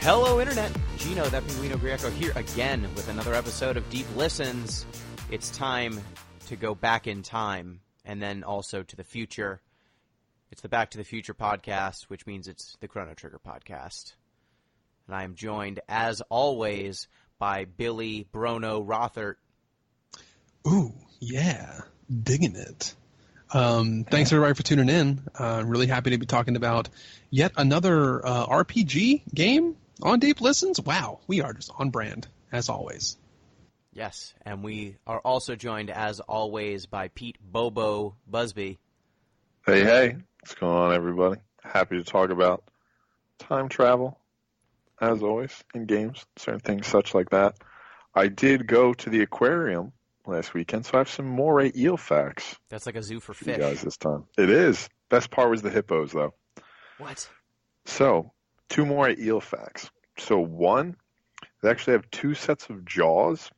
Hello, Internet. Gino, that Pinguino Greco here again with another episode of Deep Listens. It's time to go back in time and then also to the future. It's the Back to the Future podcast, which means it's the Chrono Trigger podcast. And I am joined, as always, by Billy Brono Rothert. Ooh, yeah. Digging it. Thanks, everybody, for tuning in. I'm really happy to be talking about yet another RPG game on Deep Listens. Wow, we are just on brand, as always. Yes, and we are also joined, as always, by Pete Bobo Busby. Hey, what's going on, everybody? Happy to talk about time travel, as always, in games, certain things such like that. I did go to the aquarium last weekend, so I have some moray eel facts. That's like a zoo for for fish. you guys this time. It is. Best part was the hippos, though. What? So, 2 moray eel facts. So, one, they actually have 2 sets of jaws.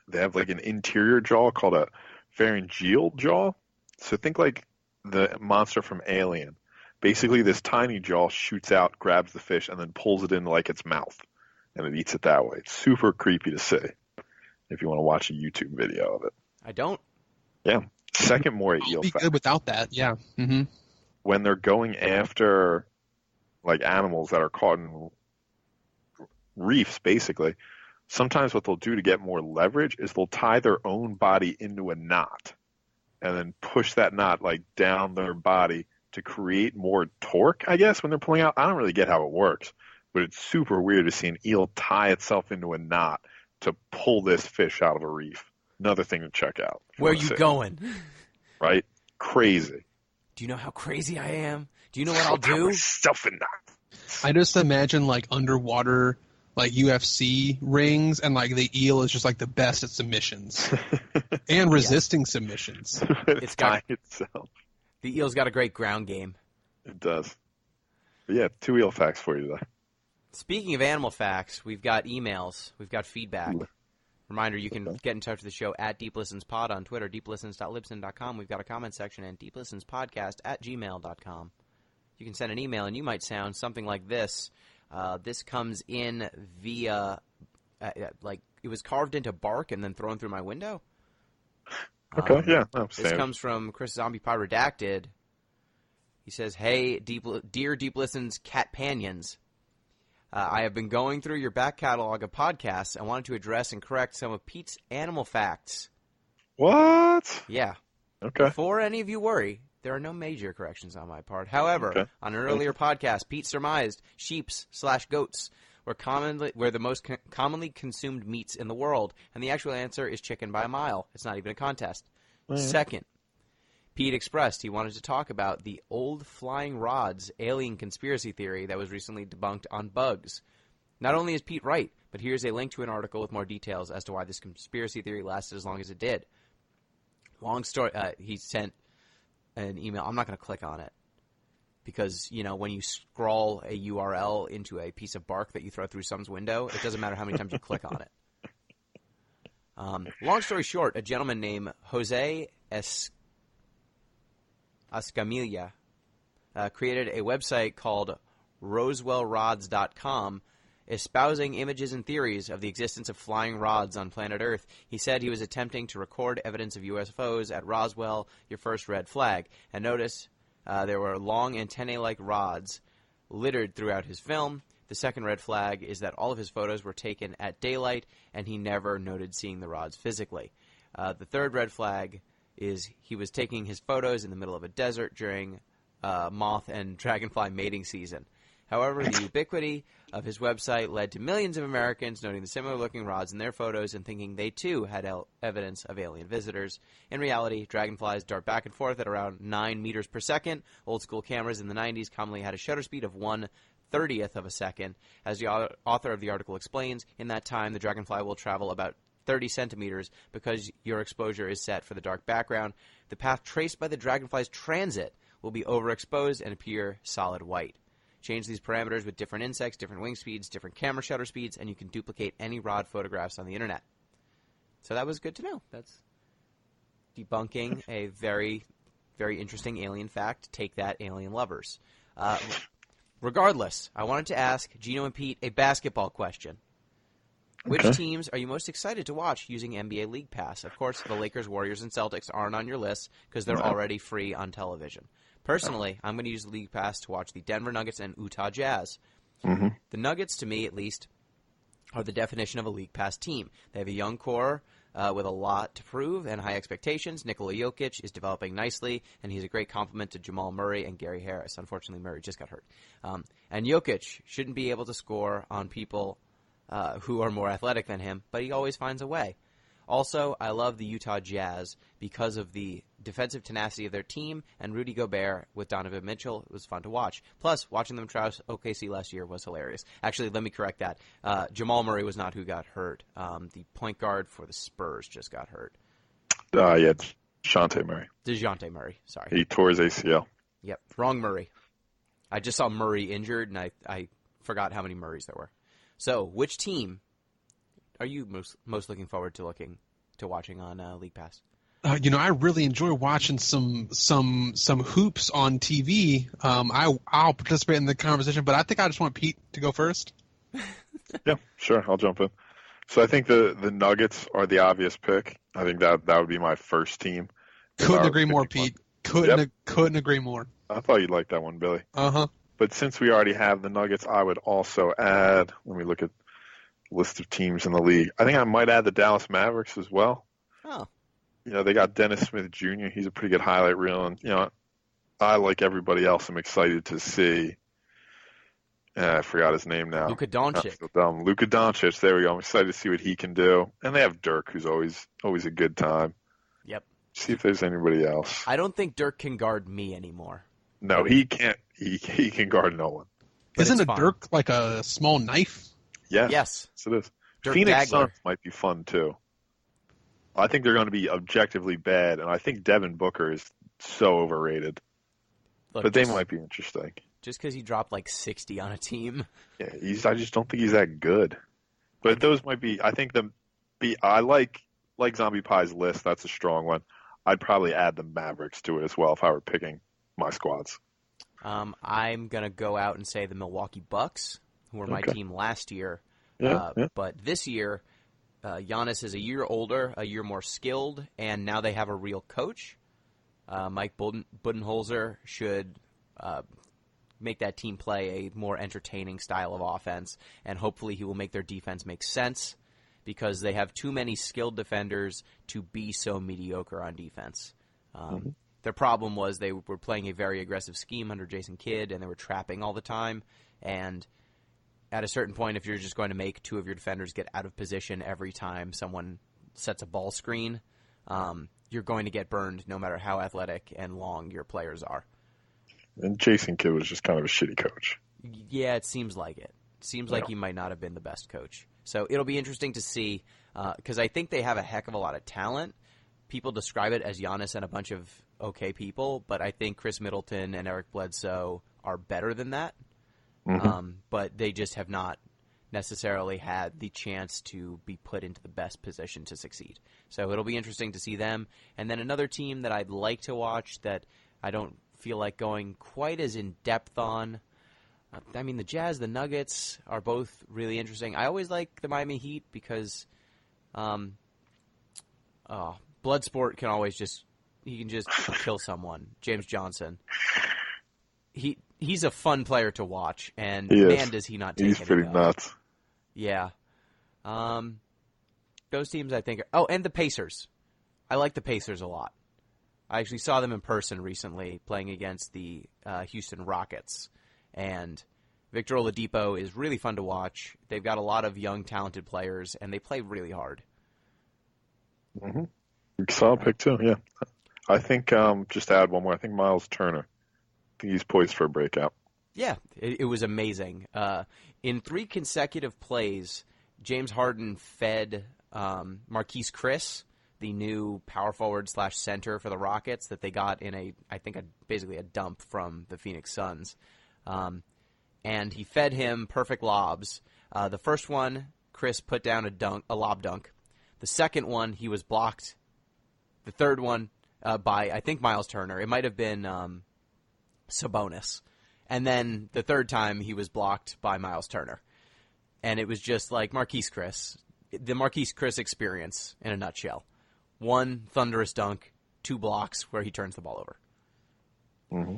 They have like an interior jaw called a pharyngeal jaw. So think like the monster from Alien. Basically, this tiny jaw shoots out, grabs the fish, and then pulls it into like its mouth, and it eats it that way. It's super creepy to see if you want to watch a YouTube video of it. I don't. Yeah. Second moray I'll eel be fact. good without that, yeah. Mm-hmm. When they're going after like animals that are caught in reefs, basically, sometimes what they'll do to get more leverage is they'll tie their own body into a knot and then push that knot like down their body to create more torque, I guess, when they're pulling out. I don't really get how it works, but it's super weird to see an eel tie itself into a knot to pull this fish out of a reef. Another thing to check out. Where are you going? Right? Crazy. Do you know how crazy I am? Do you know what I'll do? Myself in that. I just imagine like underwater like UFC rings, and like the eel is just like the best at submissions and resisting submissions. It's got itself. the eel's got a great ground game. It does. But yeah, 2 eel facts for you today. Speaking of animal facts, we've got emails, we've got feedback. Reminder, you can get in touch with the show at DeepListensPod on Twitter, deeplistens.libsyn.com. We've got a comment section and deeplistenspodcast@gmail.com. You can send an email, and you might sound something like this. This comes in via, like, it was carved into bark and then thrown through my window. Okay, yeah. This comes from Chris Zombie Pie Redacted. He says, "Hey, dear Deep Listens Catpanions, I have been going through your back catalog of podcasts and wanted to address and correct some of Pete's animal facts." What? Yeah. Okay. Before any of you worry, there are no major corrections on my part. However, on an earlier podcast, Pete surmised sheeps/goats were the most commonly consumed meats in the world, and the actual answer is chicken by a mile. It's not even a contest. Second, Pete expressed he wanted to talk about the old flying rods alien conspiracy theory that was recently debunked on Bugs. Not only is Pete right, but here's a link to an article with more details as to why this conspiracy theory lasted as long as it did. Long story, he sent an email. I'm not going to click on it because, you know, when you scroll a URL into a piece of bark that you throw through someone's window, it doesn't matter how many times you click on it. Long story short, a gentleman named Jose Escamilla created a website called roswellrods.com espousing images and theories of the existence of flying rods on planet Earth. He said he was attempting to record evidence of UFOs at Roswell, your first red flag. And notice there were long antennae-like rods littered throughout his film. The second red flag is that all of his photos were taken at daylight, and he never noted seeing the rods physically. The third red flag is he was taking his photos in the middle of a desert during moth and dragonfly mating season. However, the ubiquity of his website led to millions of Americans noting the similar-looking rods in their photos and thinking they, too, had evidence of alien visitors. In reality, dragonflies dart back and forth at around 9 meters per second. Old-school cameras in the 90s commonly had a shutter speed of 1/30th of a second. As the author of the article explains, in that time, the dragonfly will travel about 30 centimeters because your exposure is set for the dark background. The path traced by the dragonfly's transit will be overexposed and appear solid white. Change these parameters with different insects, different wing speeds, different camera shutter speeds, and you can duplicate any rod photographs on the internet. So that was good to know. That's debunking a very, very interesting alien fact. Take that, alien lovers. Regardless, I wanted to ask Gino and Pete a basketball question. Which Okay. teams are you most excited to watch using NBA League Pass? Of course, the Lakers, Warriors, and Celtics aren't on your list because they're No. already free on television. Personally, I'm going to use the League Pass to watch the Denver Nuggets and Utah Jazz. Mm-hmm. The Nuggets, to me at least, are the definition of a League Pass team. They have a young core with a lot to prove and high expectations. Nikola Jokic is developing nicely, and he's a great complement to Jamal Murray and Gary Harris. Unfortunately, Murray just got hurt. And Jokic shouldn't be able to score on people who are more athletic than him, but he always finds a way. Also, I love the Utah Jazz because of the defensive tenacity of their team, and Rudy Gobert with Donovan Mitchell was fun to watch. Plus, watching them trounce OKC last year was hilarious. Actually, let me correct that. Jamal Murray was not who got hurt. The point guard for the Spurs just got hurt. Yeah, DeJounte Murray. DeJounte Murray, sorry. He tore his ACL. Yep, wrong Murray. I just saw Murray injured, and I forgot how many Murrays there were. So, which team are you most looking forward to watching on League Pass? I really enjoy watching some hoops on TV. I'll participate in the conversation, but I think I just want Pete to go first. Yeah, sure. I'll jump in. So I think the Nuggets are the obvious pick. I think that would be my first team. Couldn't agree more, Pete. Couldn't agree more. I thought you'd like that one, Billy. Uh-huh. But since we already have the Nuggets, I would also add, let me look at the list of teams in the league. I think I might add the Dallas Mavericks as well. Oh. They got Dennis Smith Jr. He's a pretty good highlight reel. And, I, like everybody else, am excited to see, I forgot his name now. Luka Doncic. Luka Doncic, there we go. I'm excited to see what he can do. And they have Dirk, who's always a good time. Yep. See if there's anybody else. I don't think Dirk can guard me anymore. No, he can't. He can guard no one. But Isn't it's a fun. Dirk like a small knife? Yes. Yes. It is. Dirk Phoenix Dagler. Suns might be fun, too. I think they're going to be objectively bad, and I think Devin Booker is so overrated. Look, But they might be interesting. Just because he dropped like 60 on a team. Yeah, I just don't think he's that good. But those might be. I think I like Zombie Pie's list. That's a strong one. I'd probably add the Mavericks to it as well if I were picking my squads. I'm going to go out and say the Milwaukee Bucks, who were my team last year. Yeah. But this year, Giannis is a year older, a year more skilled, and now they have a real coach. Mike Budenholzer should make that team play a more entertaining style of offense, and hopefully he will make their defense make sense because they have too many skilled defenders to be so mediocre on defense. Their problem was they were playing a very aggressive scheme under Jason Kidd, and they were trapping all the time. And at a certain point, if you're just going to make two of your defenders get out of position every time someone sets a ball screen, you're going to get burned no matter how athletic and long your players are. And Jason Kidd was just kind of a shitty coach. Yeah, it seems like it. It seems like he might not have been the best coach. So it'll be interesting to see because I think they have a heck of a lot of talent. People describe it as Giannis and a bunch of okay people, but I think Chris Middleton and Eric Bledsoe are better than that. But they just have not necessarily had the chance to be put into the best position to succeed. So it'll be interesting to see them. And then another team that I'd like to watch that I don't feel like going quite as in-depth on. I mean, the Jazz, the Nuggets are both really interesting. I always like the Miami Heat because Bloodsport can always just kill someone. James Johnson. He's a fun player to watch, and man, does he not take He's pretty nuts. Yeah. Those teams, I think. And the Pacers. I like the Pacers a lot. I actually saw them in person recently playing against the Houston Rockets, and Victor Oladipo is really fun to watch. They've got a lot of young, talented players, and they play really hard. Solid pick, too, yeah. I think, just to add one more, I think Miles Turner. I think he's poised for a breakout. Yeah, it was amazing. In 3 consecutive plays, James Harden fed Marquise Chris, the new power forward / center for the Rockets that they got in basically a dump from the Phoenix Suns. And he fed him perfect lobs. The first one, Chris put down a lob dunk. The second one, he was blocked. The third one by, I think, Miles Turner. It might have been Sabonis. And then the third time he was blocked by Miles Turner. And it was just like Marquise Chris. The Marquise Chris experience in a nutshell. One thunderous dunk, 2 blocks where he turns the ball over. Mm-hmm.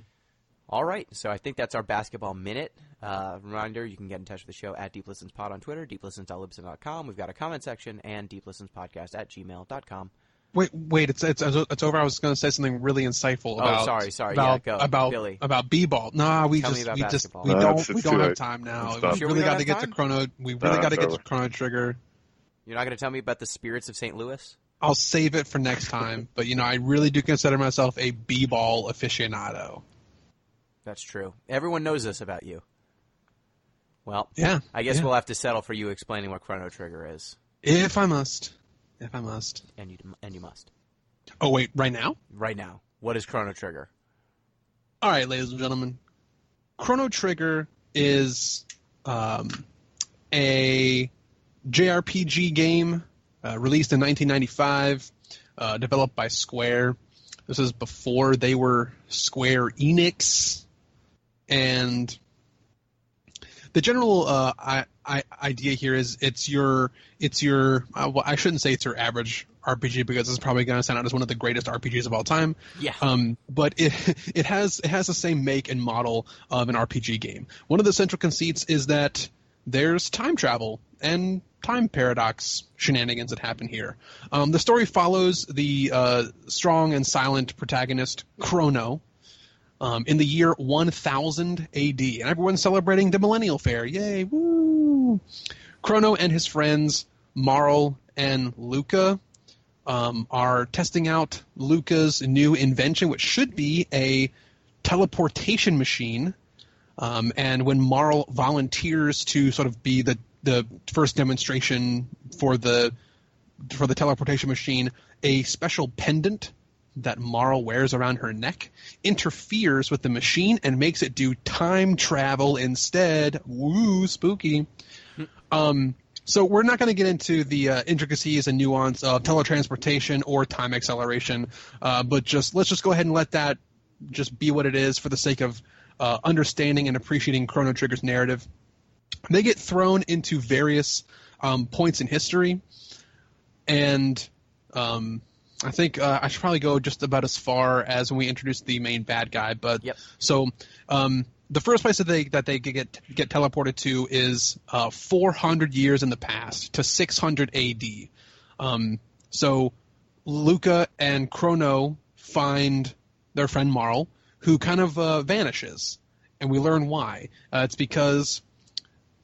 All right, so I think that's our basketball minute. Reminder, you can get in touch with the show at DeepListensPod on Twitter, deeplistens.libsyn.com. We've got a comment section, and deeplistenspodcast@gmail.com. Wait, it's over. I was going to say something really insightful about. Oh, sorry. About, Go, about Billy. About b-ball. Nah, we Tell me about basketball. we No, don't have time now. It's done. We Sure really we got don't to get have to time? Chrono. We really got to get to Chrono Trigger. You're not going to tell me about the Spirits of St. Louis? I'll save it for next time. But I really do consider myself a b-ball aficionado. That's true. Everyone knows this about you. Well, Yeah. I guess yeah. we'll have to settle for you explaining what Chrono Trigger is. If I must. And you must. Oh wait, right now? Right now. What is Chrono Trigger? All right, ladies and gentlemen. Chrono Trigger is a JRPG game released in 1995, developed by Square. This is before they were Square Enix. And the general idea here is it's your well, I shouldn't say it's your average RPG because it's probably going to sound out as one of the greatest RPGs of all time. Yeah. But it has the same make and model of an RPG game. One of the central conceits is that there's time travel and time paradox shenanigans that happen here. The story follows the strong and silent protagonist Chrono in the year 1000 AD, and everyone's celebrating the Millennial Fair. Yay! Woo! Chrono and his friends Marl and Luca are testing out Luca's new invention, which should be a teleportation machine. And when Marl volunteers to sort of be the first demonstration for the teleportation machine, a special pendant that Marl wears around her neck interferes with the machine and makes it do time travel instead. Woo, spooky. So we're not going to get into the intricacies and nuance of teletransportation or time acceleration, but let's just go ahead and let that just be what it is for the sake of understanding and appreciating Chrono Trigger's narrative. They get thrown into various points in history, and I think I should probably go just about as far as when we introduce the main bad guy. But Yep. So the first place that they get teleported to is 400 years in the past to 600 AD. So Luca and Chrono find their friend Marl, who kind of vanishes, and we learn why. It's because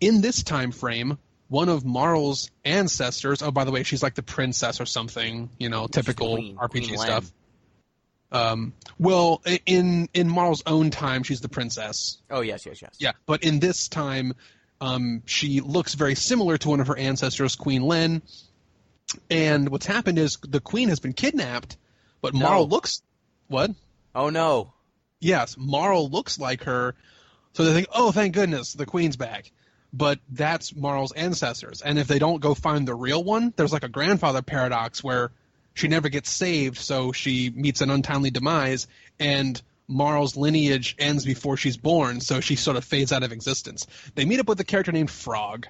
in this time frame, one of Marl's ancestors. Oh, by the way, she's like the princess or something. Typical Queen, RPG Queen stuff. Well, in Marl's own time, she's the princess. Oh, yes. Yeah, but in this time, she looks very similar to one of her ancestors, Queen Len. And what's happened is the queen has been kidnapped, but Marl looks... What? Oh, no. Yes, Marl looks like her, so they think, oh, thank goodness, the queen's back. But that's Marl's ancestors. And if they don't go find the real one, there's like a grandfather paradox where she never gets saved, so she meets an untimely demise, and Marl's lineage ends before she's born, so she sort of fades out of existence. They meet up with a character named Frog,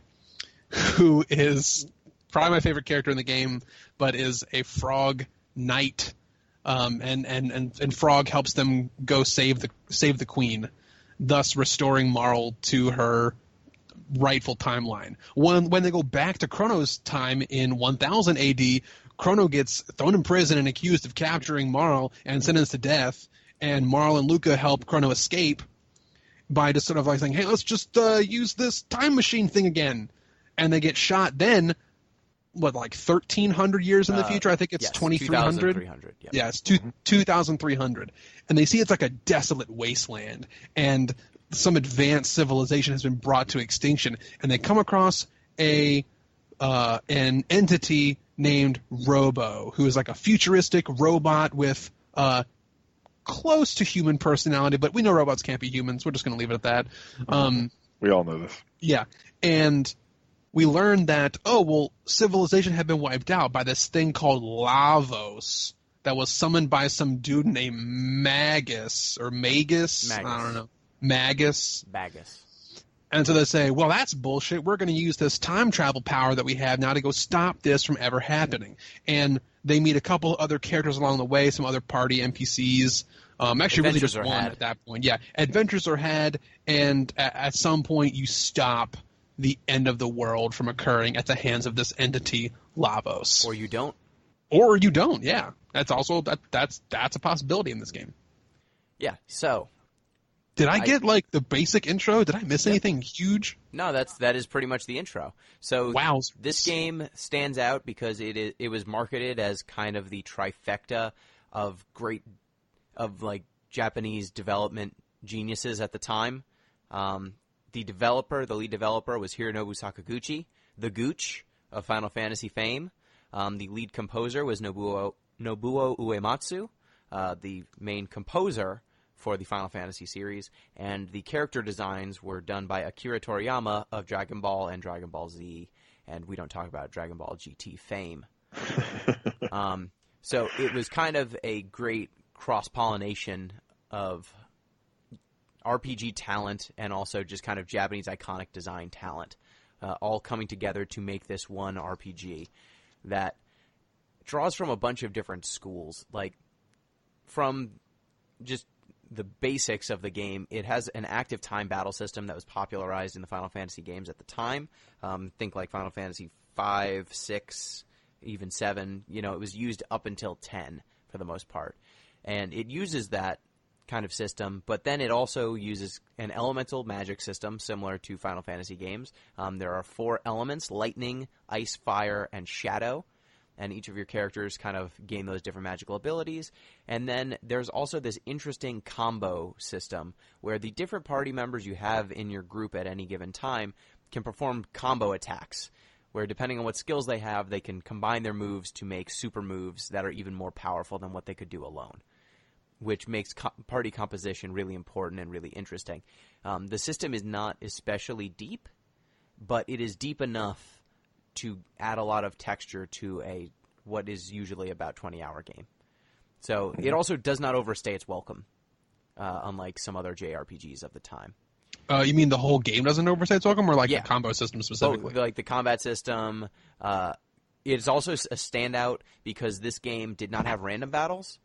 who is probably my favorite character in the game, but is a frog knight, and Frog helps them go save the queen, thus restoring Marl to her rightful timeline. When they go back to Chrono's time in 1000 AD, Chrono gets thrown in prison and accused of capturing Marl and sentenced to death, and Marl and Luca help Chrono escape by just sort of like saying, hey, let's just use this time machine thing again. And they get shot then, 1,300 years in the future? I think it's 2,300. 2,300, yep. Yeah, it's 2,300. And they see it's like a desolate wasteland, and some advanced civilization has been brought to extinction, and they come across an entity named Robo, who is like a futuristic robot with close to human personality, but we know robots can't be humans. We're just going to leave it at that. We all know this. Yeah, and we learned that, civilization had been wiped out by this thing called Lavos that was summoned by some dude named Magus. I don't know. Magus. Bagus. And so they say, well, that's bullshit. We're going to use this time travel power that we have now to go stop this from ever happening. And they meet a couple other characters along the way, some other party NPCs. Actually, really just one at that point. Yeah, adventures are had, and at some point you stop the end of the world from occurring at the hands of this entity, Lavos. Or you don't. Or you don't, yeah. That's also that's a possibility in this game. Yeah, so... Did I get, like, the basic intro? Did I miss anything huge? No, that is pretty much the intro. So this game stands out because it was marketed as kind of the trifecta of Japanese development geniuses at the time. The lead developer was Hironobu Sakaguchi, the Gooch of Final Fantasy fame. The lead composer was Nobuo Uematsu, the main composer for the Final Fantasy series, and the character designs were done by Akira Toriyama of Dragon Ball and Dragon Ball Z, and we don't talk about Dragon Ball GT fame. So it was kind of a great cross-pollination of RPG talent and also just kind of Japanese iconic design talent, all coming together to make this one RPG that draws from a bunch of different schools, like from just the basics of the game. It has an active time battle system that was popularized in the Final Fantasy games at the time. Think like Final Fantasy 5, 6, even 7. It was used up until 10 for the most part. And it uses that kind of system, but then it also uses an elemental magic system similar to Final Fantasy games. There are 4 elements: lightning, ice, fire, and shadow. And each of your characters kind of gain those different magical abilities. And then there's also this interesting combo system where the different party members you have in your group at any given time can perform combo attacks, where depending on what skills they have, they can combine their moves to make super moves that are even more powerful than what they could do alone, which makes party composition really important and really interesting. The system is not especially deep, but it is deep enough to add a lot of texture to what is usually about 20-hour game. So it also does not overstay its welcome, unlike some other JRPGs of the time. You mean the whole game doesn't overstay its welcome, or the combo system specifically? Like the combat system. It's also a standout because this game did not have random battles.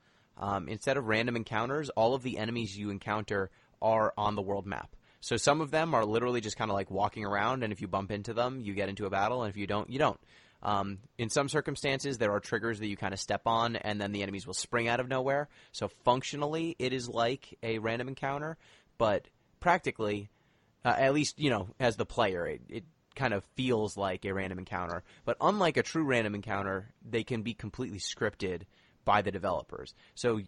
Instead of random encounters, all of the enemies you encounter are on the world map. So some of them are literally just kind of like walking around, and if you bump into them, you get into a battle, and if you don't, you don't. In some circumstances, there are triggers that you kind of step on, and then the enemies will spring out of nowhere. So functionally, it is like a random encounter, but practically, at least, as the player, it kind of feels like a random encounter. But unlike a true random encounter, they can be completely scripted by the developers. So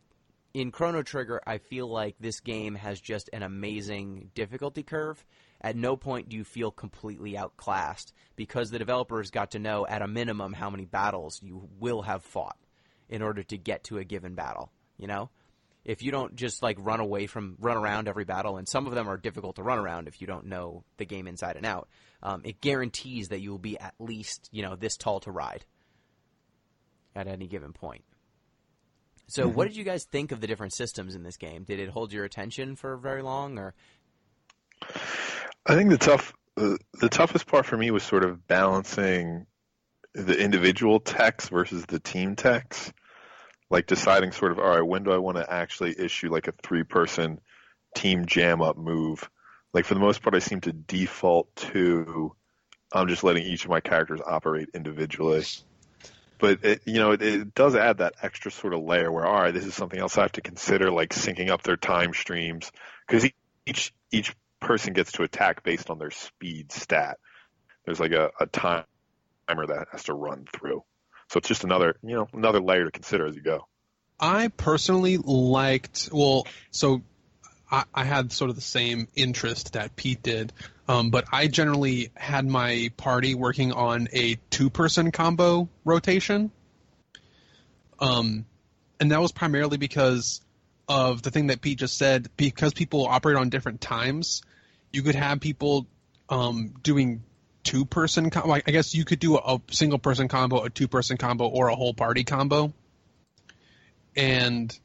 in Chrono Trigger, I feel like this game has just an amazing difficulty curve. At no point do you feel completely outclassed because the developers got to know at a minimum how many battles you will have fought in order to get to a given battle, If you don't just run around every battle, and some of them are difficult to run around if you don't know the game inside and out, it guarantees that you will be at least, this tall to ride at any given point. So what did you guys think of the different systems in this game? Did it hold your attention for very long, or? I think the toughest part for me was sort of balancing the individual techs versus the team techs, like deciding sort of, all right, when do I want to actually issue like a 3-person team jam up move? Like for the most part, I seem to default to I'm just letting each of my characters operate individually. But it does add that extra sort of layer where, all right, this is something else I have to consider, like syncing up their time streams, because each person gets to attack based on their speed stat. There's like a timer that has to run through, so it's just another layer to consider as you go. I personally liked I had sort of the same interest that Pete did, but I generally had my party working on a 2-person combo rotation. And that was primarily because of the thing that Pete just said. Because people operate on different times, you could have people doing 2-person I guess you could do a single-person combo, a 2-person combo, or a whole party combo. And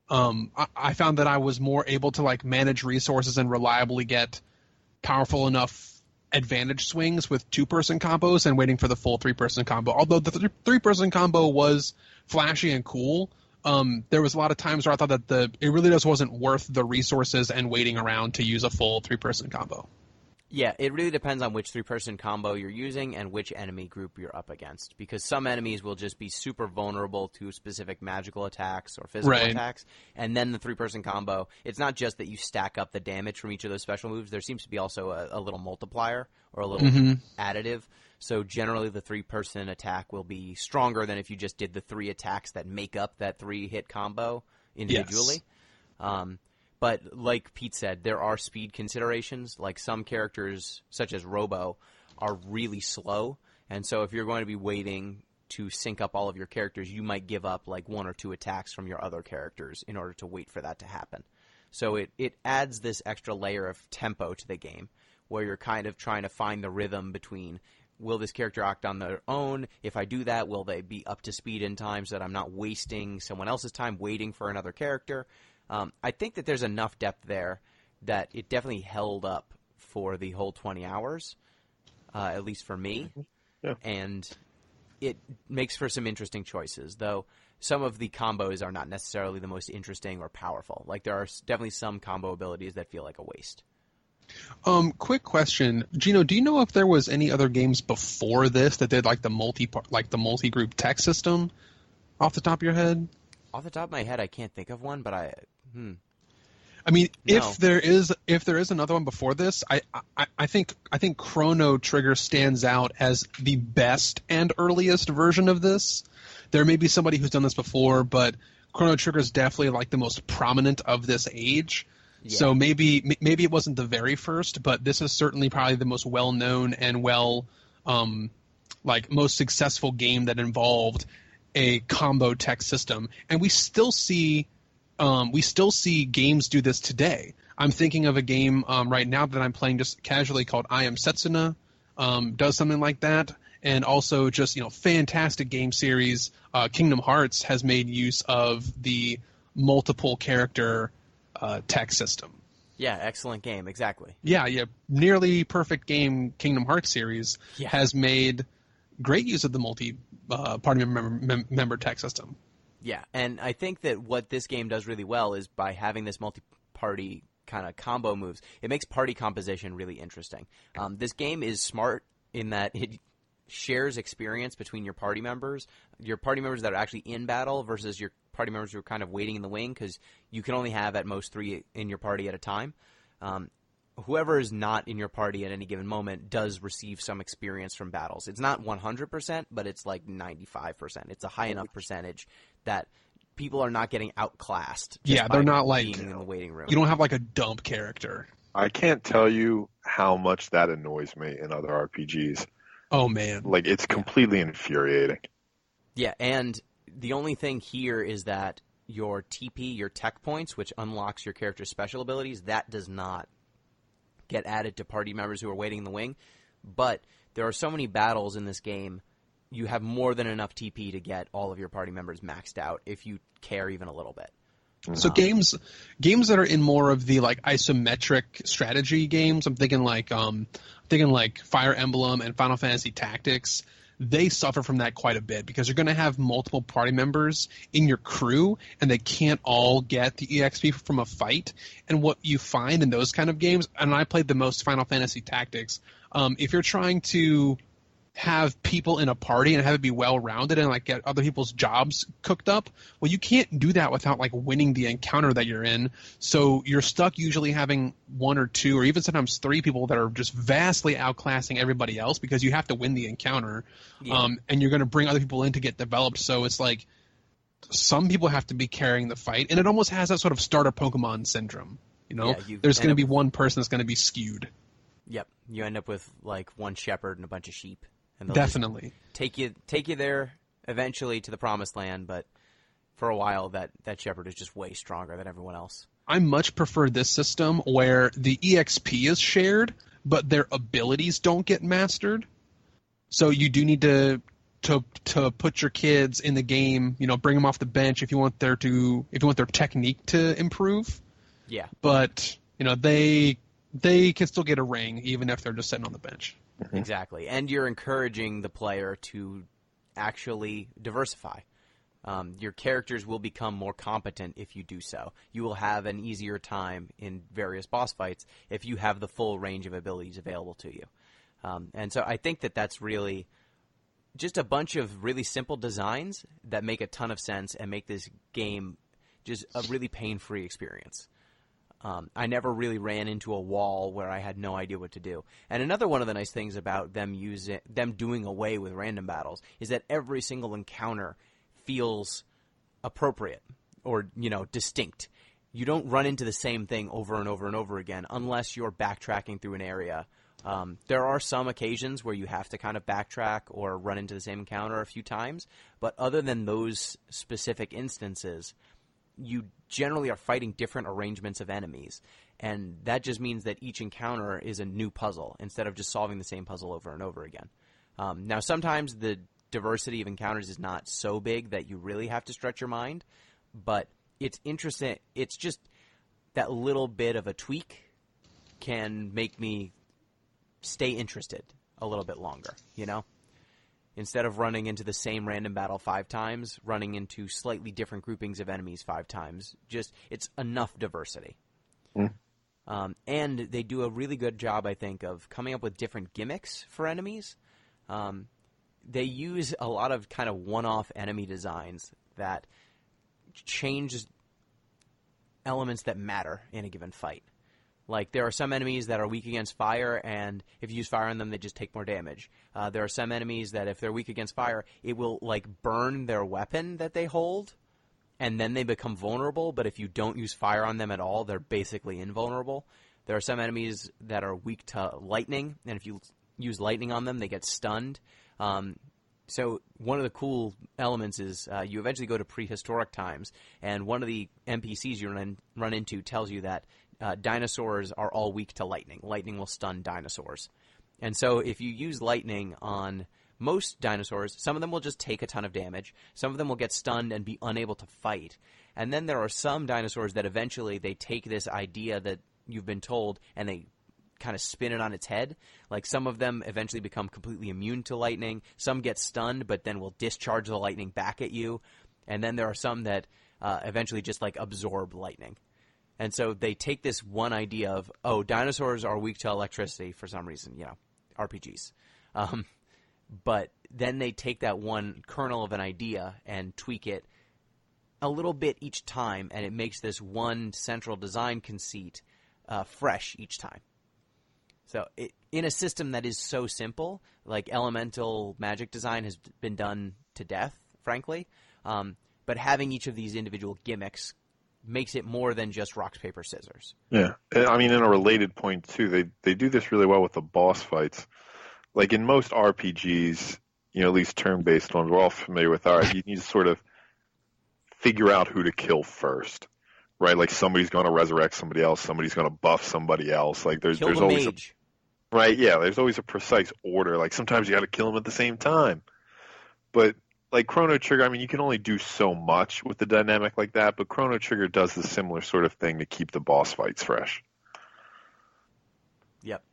I found that I was more able to like manage resources and reliably get powerful enough advantage swings with 2-person combos and waiting for the full 3-person combo. Although the 3-person combo was flashy and cool, there was a lot of times where I thought that it really just wasn't worth the resources and waiting around to use a full 3-person combo. Yeah, it really depends on which 3-person combo you're using and which enemy group you're up against. Because some enemies will just be super vulnerable to specific magical attacks or physical attacks. And then the 3-person combo, it's not just that you stack up the damage from each of those special moves. There seems to be also a little multiplier or a little additive. So generally the 3-person attack will be stronger than if you just did the 3 attacks that make up that 3-hit combo individually. Yes. But like Pete said, there are speed considerations. Like some characters, such as Robo, are really slow. And so if you're going to be waiting to sync up all of your characters, you might give up like 1 or 2 attacks from your other characters in order to wait for that to happen. So it adds this extra layer of tempo to the game where you're kind of trying to find the rhythm between, will this character act on their own? If I do that, will they be up to speed in time so that I'm not wasting someone else's time waiting for another character? I think that there's enough depth there that it definitely held up for the whole 20 hours, at least for me. Yeah. And it makes for some interesting choices, though some of the combos are not necessarily the most interesting or powerful. Like there are definitely some combo abilities that feel like a waste. Quick question, Gino. Do you know if there was any other games before this that did like the multi-group tech system? Off the top of your head? Off the top of my head, I can't think of one, but I mean, No. if there is another one before this, I think Chrono Trigger stands out as the best and earliest version of this. There may be somebody who's done this before, but Chrono Trigger is definitely like the most prominent of this age. Yeah. So maybe it wasn't the very first, but this is certainly probably the most well-known and most successful game that involved a combo tech system, and we still see games do this today. I'm thinking of a game right now that I'm playing just casually called I Am Setsuna, does something like that, and also just fantastic game series. Kingdom Hearts has made use of the multiple character tech system. Yeah, excellent game, exactly. Yeah, nearly perfect game. Kingdom Hearts series has made great use of the party member tech system. Yeah, and I think that what this game does really well is by having this multi-party kind of combo moves, it makes party composition really interesting. This game is smart in that it shares experience between your party members that are actually in battle versus your party members who are kind of waiting in the wing, because you can only have at most 3 in your party at a time. Whoever is not in your party at any given moment does receive some experience from battles. It's not 100%, but it's like 95%. It's a high enough percentage that people are not getting outclassed. They're not like being in the waiting room. You don't have like a dump character. I can't tell you how much that annoys me in other RPGs. Oh man, like it's completely infuriating. Yeah, and the only thing here is that your TP, your tech points, which unlocks your character's special abilities, that does not get added to party members who are waiting in the wing. But there are so many battles in this game, you have more than enough TP to get all of your party members maxed out if you care even a little bit. So games that are in more of the like isometric strategy games, I'm thinking like Fire Emblem and Final Fantasy Tactics, they suffer from that quite a bit because you're going to have multiple party members in your crew and they can't all get the EXP from a fight. And what you find in those kind of games, and I played the most Final Fantasy Tactics, if you're trying to have people in a party and have it be well-rounded and like get other people's jobs cooked up, well, you can't do that without like winning the encounter that you're in. So you're stuck usually having 1 or 2 or even sometimes 3 people that are just vastly outclassing everybody else because you have to win the encounter. And you're going to bring other people in to get developed. So it's like some people have to be carrying the fight, and it almost has that sort of starter Pokemon syndrome. There's going to be one person that's going to be skewed. Yep, you end up with like one shepherd and a bunch of sheep. And definitely take you there eventually to the promised land, but for a while that shepherd is just way stronger than everyone else. I much prefer this system where the EXP is shared, but their abilities don't get mastered. So you do need to to put your kids in the game, bring them off the bench if you want their technique to improve. Yeah. But they can still get a ring even if they're just sitting on the bench. Mm-hmm. Exactly. And you're encouraging the player to actually diversify. Your characters will become more competent if you do so. You will have an easier time in various boss fights if you have the full range of abilities available to you. And so I think that that's really just a bunch of really simple designs that make a ton of sense and make this game just a really pain-free experience. I never really ran into a wall where I had no idea what to do. And another one of the nice things about them doing away with random battles is that every single encounter feels appropriate or, distinct. You don't run into the same thing over and over and over again unless you're backtracking through an area. There are some occasions where you have to kind of backtrack or run into the same encounter a few times, but other than those specific instances, you generally are fighting different arrangements of enemies, and that just means that each encounter is a new puzzle instead of just solving the same puzzle over and over again. Now, sometimes the diversity of encounters is not so big that you really have to stretch your mind, but it's interesting. It's just that little bit of a tweak can make me stay interested a little bit longer, Instead of running into the same random battle 5 times, running into slightly different groupings of enemies 5 times. It's enough diversity. Mm. And they do a really good job, I think, of coming up with different gimmicks for enemies. They use a lot of kind of one-off enemy designs that change elements that matter in a given fight. Like, there are some enemies that are weak against fire, and if you use fire on them, they just take more damage. There are some enemies that if they're weak against fire, it will, burn their weapon that they hold, and then they become vulnerable, but if you don't use fire on them at all, they're basically invulnerable. There are some enemies that are weak to lightning, and if you use lightning on them, they get stunned. So one of the cool elements is you eventually go to prehistoric times, and one of the NPCs you run into tells you that dinosaurs are all weak to lightning. Lightning will stun dinosaurs. And so if you use lightning on most dinosaurs, some of them will just take a ton of damage. Some of them will get stunned and be unable to fight. And then there are some dinosaurs that eventually they take this idea that you've been told and they kind of spin it on its head. Like, some of them eventually become completely immune to lightning. Some get stunned but then will discharge the lightning back at you. And then there are some that eventually just absorb lightning. And so they take this one idea of, dinosaurs are weak to electricity for some reason, RPGs. But then they take that one kernel of an idea and tweak it a little bit each time, and it makes this one central design conceit fresh each time. So in a system that is so simple, like elemental magic design has been done to death, frankly, but having each of these individual gimmicks makes it more than just rock, paper, scissors. Yeah. I mean, in a related point, too, they do this really well with the boss fights. Like, in most RPGs, at least turn-based ones, we're all familiar with, all right, you need to sort of figure out who to kill first, right? Like, somebody's going to resurrect somebody else, somebody's going to buff somebody else. Like, there's always mage. Right, yeah, there's always a precise order. Like, sometimes you got to kill them at the same time. But like Chrono Trigger, I mean, you can only do so much with the dynamic like that, but Chrono Trigger does the similar sort of thing to keep the boss fights fresh. Yep.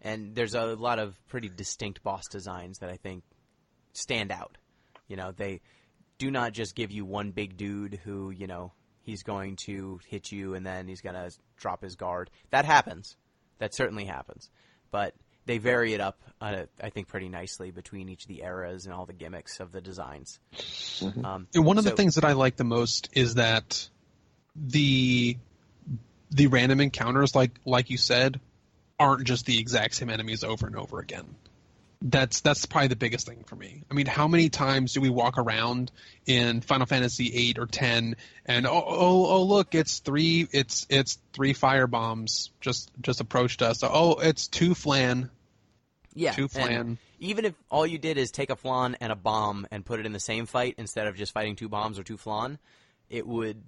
And there's a lot of pretty distinct boss designs that I think stand out. They do not just give you one big dude who, he's going to hit you and then he's going to drop his guard. That happens. That certainly happens. But they vary it up, I think, pretty nicely between each of the eras and all the gimmicks of the designs. Mm-hmm. And one of the things that I like the most is that the random encounters, like you said, aren't just the exact same enemies over and over again. That's probably the biggest thing for me. I mean, how many times do we walk around in Final Fantasy 8 or 10 and oh look, it's three fire bombs just approached us. Oh, it's 2 flan. Yeah, 2 flan. Even if all you did is take a flan and a bomb and put it in the same fight instead of just fighting 2 bombs or 2 flan, it would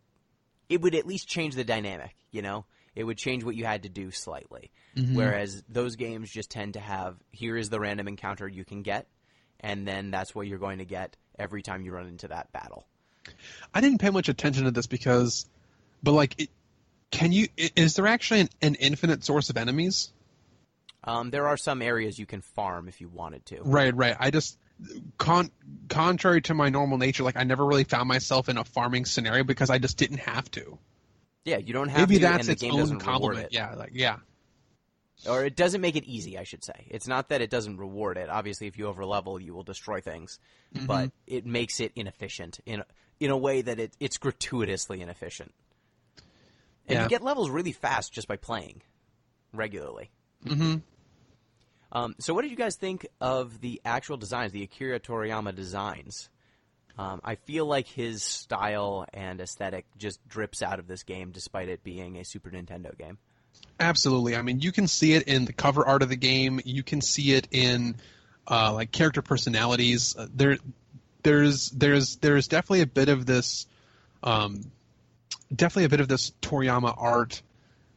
at least change the dynamic, It would change what you had to do slightly. Mm-hmm. Whereas those games just tend to have, here is the random encounter you can get, and then that's what you're going to get every time you run into that battle. I didn't pay much attention to this is there actually an infinite source of enemies? There are some areas you can farm if you wanted to. Right. I just, contrary to my normal nature, like I never really found myself in a farming scenario because I just didn't have to. Yeah, you don't have Maybe to, that's and the its game own doesn't reward compliment. it. Yeah. Or it doesn't make it easy, I should say. It's not that it doesn't reward it. Obviously, if you overlevel, you will destroy things. Mm-hmm. But it makes it inefficient in a way that it's gratuitously inefficient. And you get levels really fast just by playing regularly. Mm-hmm. So what did you guys think of the actual designs, the Akira Toriyama designs? I feel like his style and aesthetic just drips out of this game despite it being a Super Nintendo game. Absolutely. I mean, you can see it in the cover art of the game. You can see it in like character personalities. There's definitely a bit of this, Toriyama art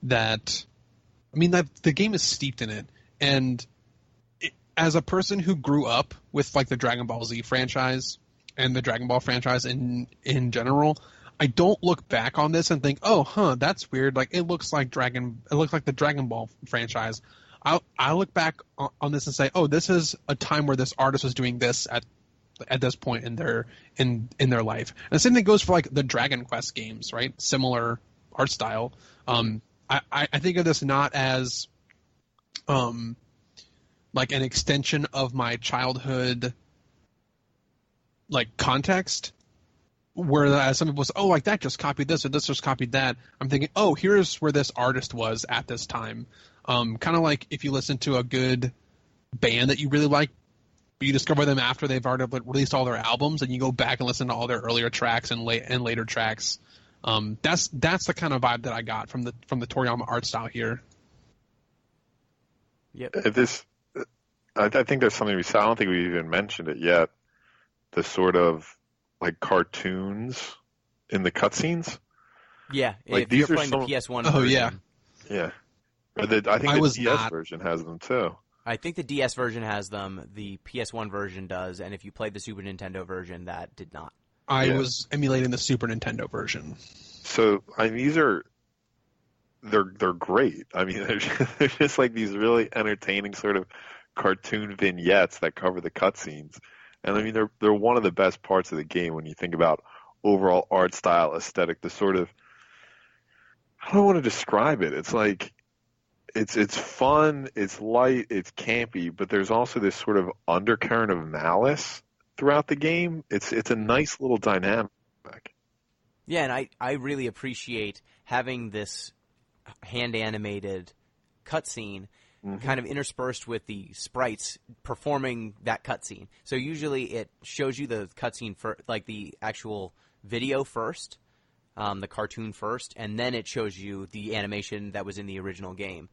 that, I mean, that the game is steeped in it. And as a person who grew up with like the Dragon Ball Z franchise and the Dragon Ball franchise in general, I don't look back on this and think, oh, that's weird. Like it looks like the Dragon Ball franchise. I look back on this and say, oh, this is a time where this artist was doing this at this point in their life. And the same thing goes for like the Dragon Quest games, right? Similar art style. I think of this not as like an extension of my childhood like context, whereas some people say, oh, like that just copied this or this just copied that. I'm thinking, oh, here's where this artist was at this time. Kind of like if you listen to a good band that you really like, but you discover them after they've already released all their albums, and you go back and listen to all their earlier tracks and later tracks. That's the kind of vibe that I got from the Toriyama art style here. Yep. I think there's something I don't think we even mentioned it yet. The sort of like cartoons in the cutscenes. Yeah, like if these you're are playing some... the PS1 version. Yeah. I think the DS version has them too. I think the DS version has them, the PS1 version does, and if you played the Super Nintendo version, that did not. I was emulating the Super Nintendo version. So, I mean, they're great. I mean, they're just like these really entertaining sort of cartoon vignettes that cover the cutscenes. And I mean, they're one of the best parts of the game when you think about overall art style, aesthetic, the sort of, I don't want to describe it. It's like, it's fun, it's light, it's campy, but there's also this sort of undercurrent of malice throughout the game. It's a nice little dynamic. Yeah, and I really appreciate having this hand-animated cutscene kind of interspersed with the sprites performing that cutscene. So usually it shows you the cutscene for like the actual video first, the cartoon first, and then it shows you the animation that was in the original game.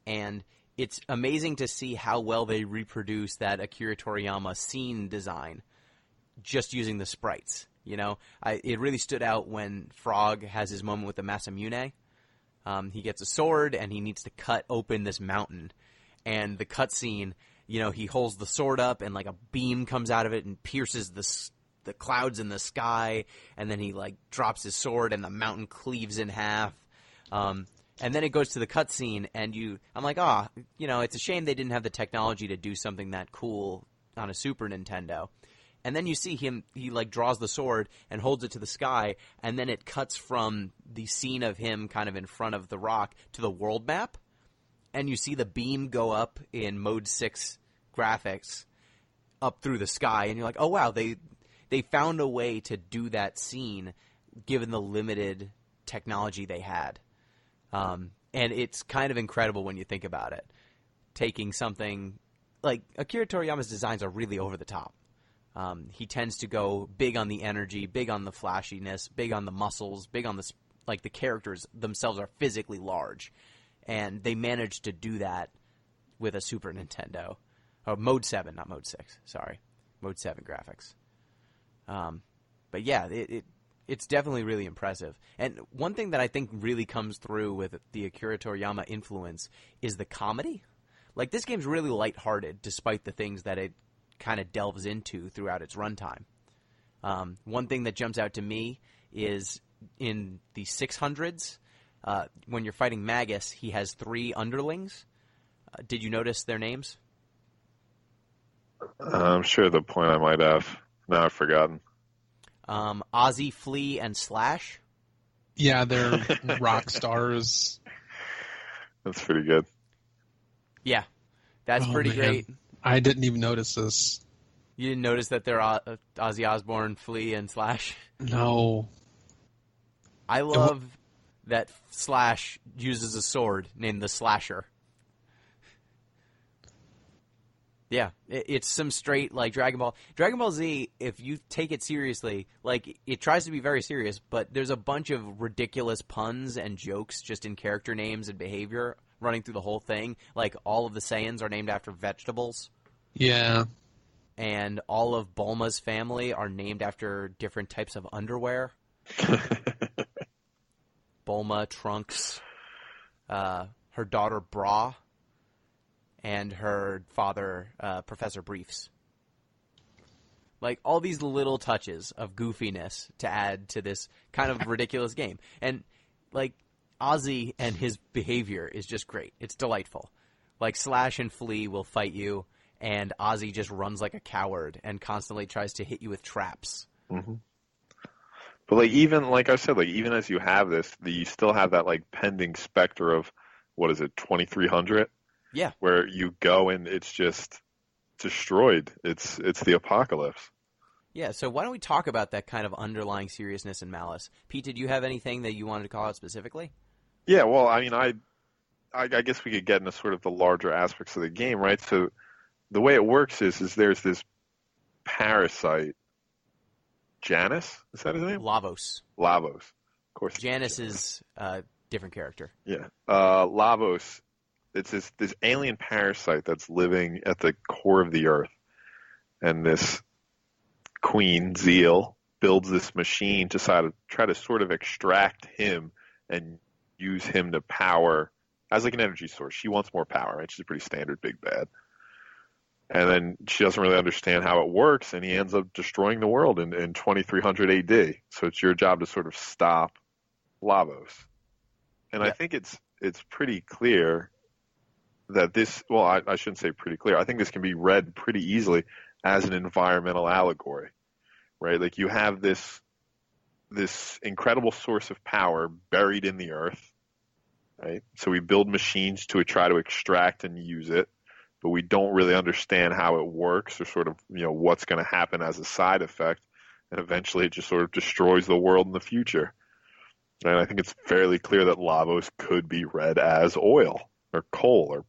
And it's amazing to see how well they reproduce that Akira Toriyama scene design just using the sprites. You know, it really stood out when Frog has his moment with the Masamune. He gets a sword and he needs to cut open this mountain. And the cutscene, you know, he holds the sword up and like a beam comes out of it and pierces the clouds in the sky. And then he like drops his sword and the mountain cleaves in half. And then it goes to the cutscene and I'm like, you know, it's a shame they didn't have the technology to do something that cool on a Super Nintendo. And then you see him, he like draws the sword and holds it to the sky, and then it cuts from the scene of him kind of in front of the rock to the world map, and you see the beam go up in Mode 6 graphics up through the sky, and you're like, oh wow, they found a way to do that scene given the limited technology they had. And it's kind of incredible when you think about it. Taking something, like Akira Toriyama's designs are really over the top. He tends to go big on the energy, big on the flashiness, big on the muscles, big on the like the characters themselves are physically large, and they managed to do that with a Super Nintendo. Oh, Mode 7, not Mode 6. Sorry, Mode 7 graphics. But yeah, it's definitely really impressive. And one thing that I think really comes through with the Akira Toriyama influence is the comedy. Like this game's really lighthearted, despite the things that it kind of delves into throughout its runtime. One thing that jumps out to me is in the 600s, when you're fighting Magus, he has 3 underlings. Did you notice their names? I'm sure at the point I might have. Now I've forgotten. Ozzy, Flea, and Slash. Yeah, they're rock stars. That's pretty good. Yeah, that's pretty great. I didn't even notice this. You didn't notice that they're Ozzy Osbourne, Flea, and Slash? No. I love that Slash uses a sword named the Slasher. Yeah, it's some straight, like, Dragon Ball. Dragon Ball Z, if you take it seriously, like, it tries to be very serious, but there's a bunch of ridiculous puns and jokes just in character names and behavior running through the whole thing. Like, all of the Saiyans are named after vegetables. Yeah. And all of Bulma's family are named after different types of underwear. Bulma, Trunks, her daughter Bra, and her father, Professor Briefs. Like, all these little touches of goofiness to add to this kind of ridiculous game. And, like, Ozzy and his behavior is just great. It's delightful. Like, Slash and Flea will fight you, and Ozzy just runs like a coward and constantly tries to hit you with traps. Mm-hmm. But, like, even, like I said, like, even as you have this, you still have that, like, pending specter of, 2300? Yeah. Where you go and it's just destroyed. It's the apocalypse. Yeah, so why don't we talk about that kind of underlying seriousness and malice? Pete, did you have anything that you wanted to call out specifically? Yeah, well, I mean, I guess we could get into sort of the larger aspects of the game, right? So the way it works is there's this parasite, Janus? Is that his name? Lavos. Of course. Janus is a different character. Yeah. Lavos, it's this alien parasite that's living at the core of the earth. And this queen, Zeal, builds this machine to try to sort of extract him and use him to power as like an energy source. She wants more power, right? She's a pretty standard big bad. And then she doesn't really understand how it works, and he ends up destroying the world in 2300 AD. So it's your job to sort of stop Lavos. And I think it's pretty clear that this, well, I shouldn't say pretty clear. I think this can be read pretty easily as an environmental allegory, right? Like you have this incredible source of power buried in the earth, right? So we build machines to try to extract and use it, but we don't really understand how it works or sort of, what's going to happen as a side effect. And eventually it just sort of destroys the world in the future. And I think it's fairly clear that Lavos could be read as oil or coal or,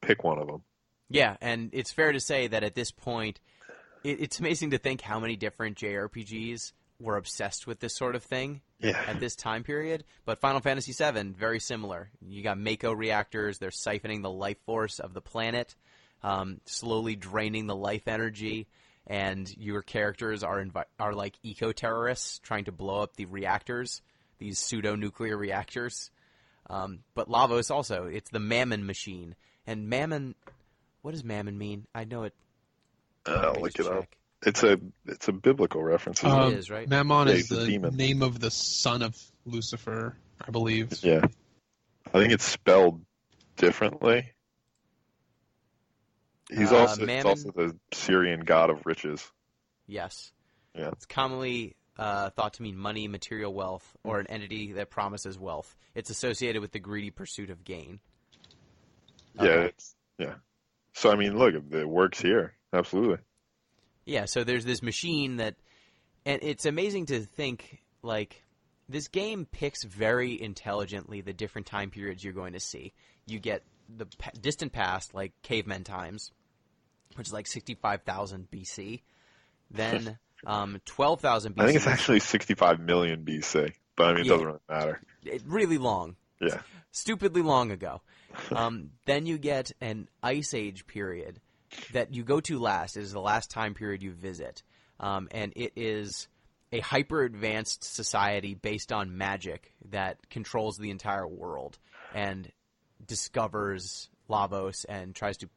pick one of them. Yeah, and it's fair to say that at this point, it's amazing to think how many different JRPGs were obsessed with this sort of thing at this time period. But Final Fantasy VII, very similar. You got Mako reactors. They're siphoning the life force of the planet, slowly draining the life energy. And your characters are like eco-terrorists trying to blow up the reactors, these pseudo-nuclear reactors. But Lavos also, it's the Mammon machine. And Mammon, what does Mammon mean? I know it. I'll look it up. It's a biblical reference. It is, right? Mammon is the demon. name of the son of Lucifer, I believe. Yeah. I think it's spelled differently. He's also the Syrian god of riches. Yes. Yeah. It's commonly thought to mean money, material wealth, or an entity that promises wealth. It's associated with the greedy pursuit of gain. Okay. Yeah. So, I mean, look, it works here. Absolutely. Yeah, so there's this machine that, and it's amazing to think, like, this game picks very intelligently the different time periods you're going to see. You get the distant past, like caveman times, which is like 65,000 BC. Then 12,000 BC. I think it's actually 65 million BC, but I mean, it doesn't really matter. Really long. Yeah. Stupidly long ago. Then you get an Ice Age period that you go to last. It is the last time period you visit. And it is a hyper-advanced society based on magic that controls the entire world and discovers Lavos and tries to,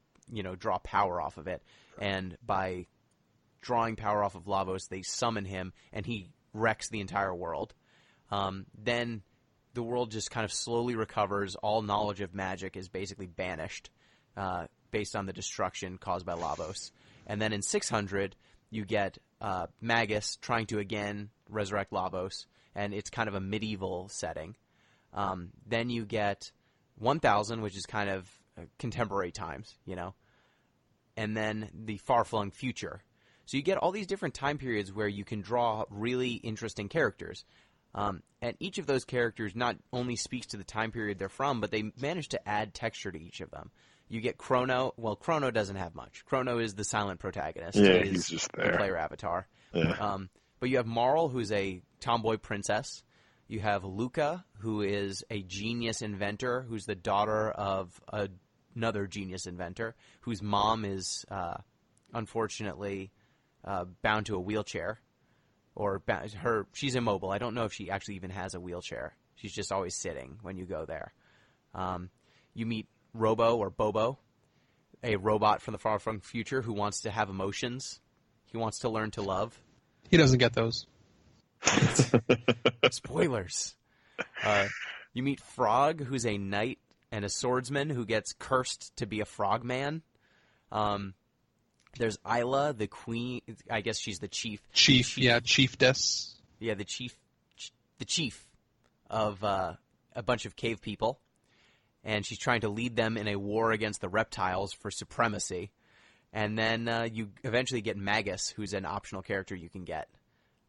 draw power off of it. And by drawing power off of Lavos, they summon him, and he wrecks the entire world. Then the world just kind of slowly recovers. All knowledge of magic is basically banished based on the destruction caused by Lavos. And then in 600, you get Magus trying to again resurrect Lavos, and it's kind of a medieval setting. Then you get 1000, which is kind of contemporary times, and then the far-flung future. So you get all these different time periods where you can draw really interesting characters. And each of those characters not only speaks to the time period they're from, but they manage to add texture to each of them. You get Chrono. Well, Chrono doesn't have much. Chrono is the silent protagonist. Yeah, he's just there. The player avatar. Yeah. But you have Marl, who's a tomboy princess. You have Luca, who is a genius inventor, who's the daughter of another genius inventor, whose mom is unfortunately bound to a wheelchair. Or she's immobile. I don't know if she actually even has a wheelchair. She's just always sitting when you go there. You meet Robo or Bobo, a robot from the far-flung future who wants to have emotions. He wants to learn to love. He doesn't get those. Spoilers. You meet Frog, who's a knight and a swordsman who gets cursed to be a frogman. There's Isla, the queen. I guess she's the chief. Chiefess. Yeah, the chief of a bunch of cave people, and she's trying to lead them in a war against the reptiles for supremacy. And then you eventually get Magus, who's an optional character you can get,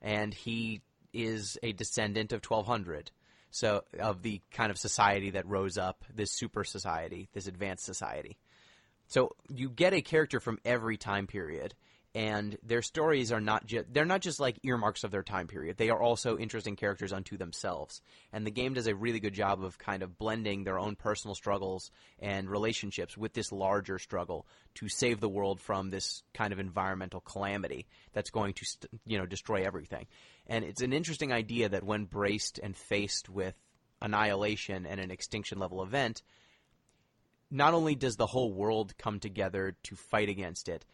and he is a descendant of 1200, so of the kind of society that rose up, this super society, this advanced society. So you get a character from every time period, and their stories are they're not just like earmarks of their time period. They are also interesting characters unto themselves. And the game does a really good job of kind of blending their own personal struggles and relationships with this larger struggle to save the world from this kind of environmental calamity that's going to destroy everything. And it's an interesting idea that when braced and faced with annihilation and an extinction level event, not only does the whole world come together to fight against it,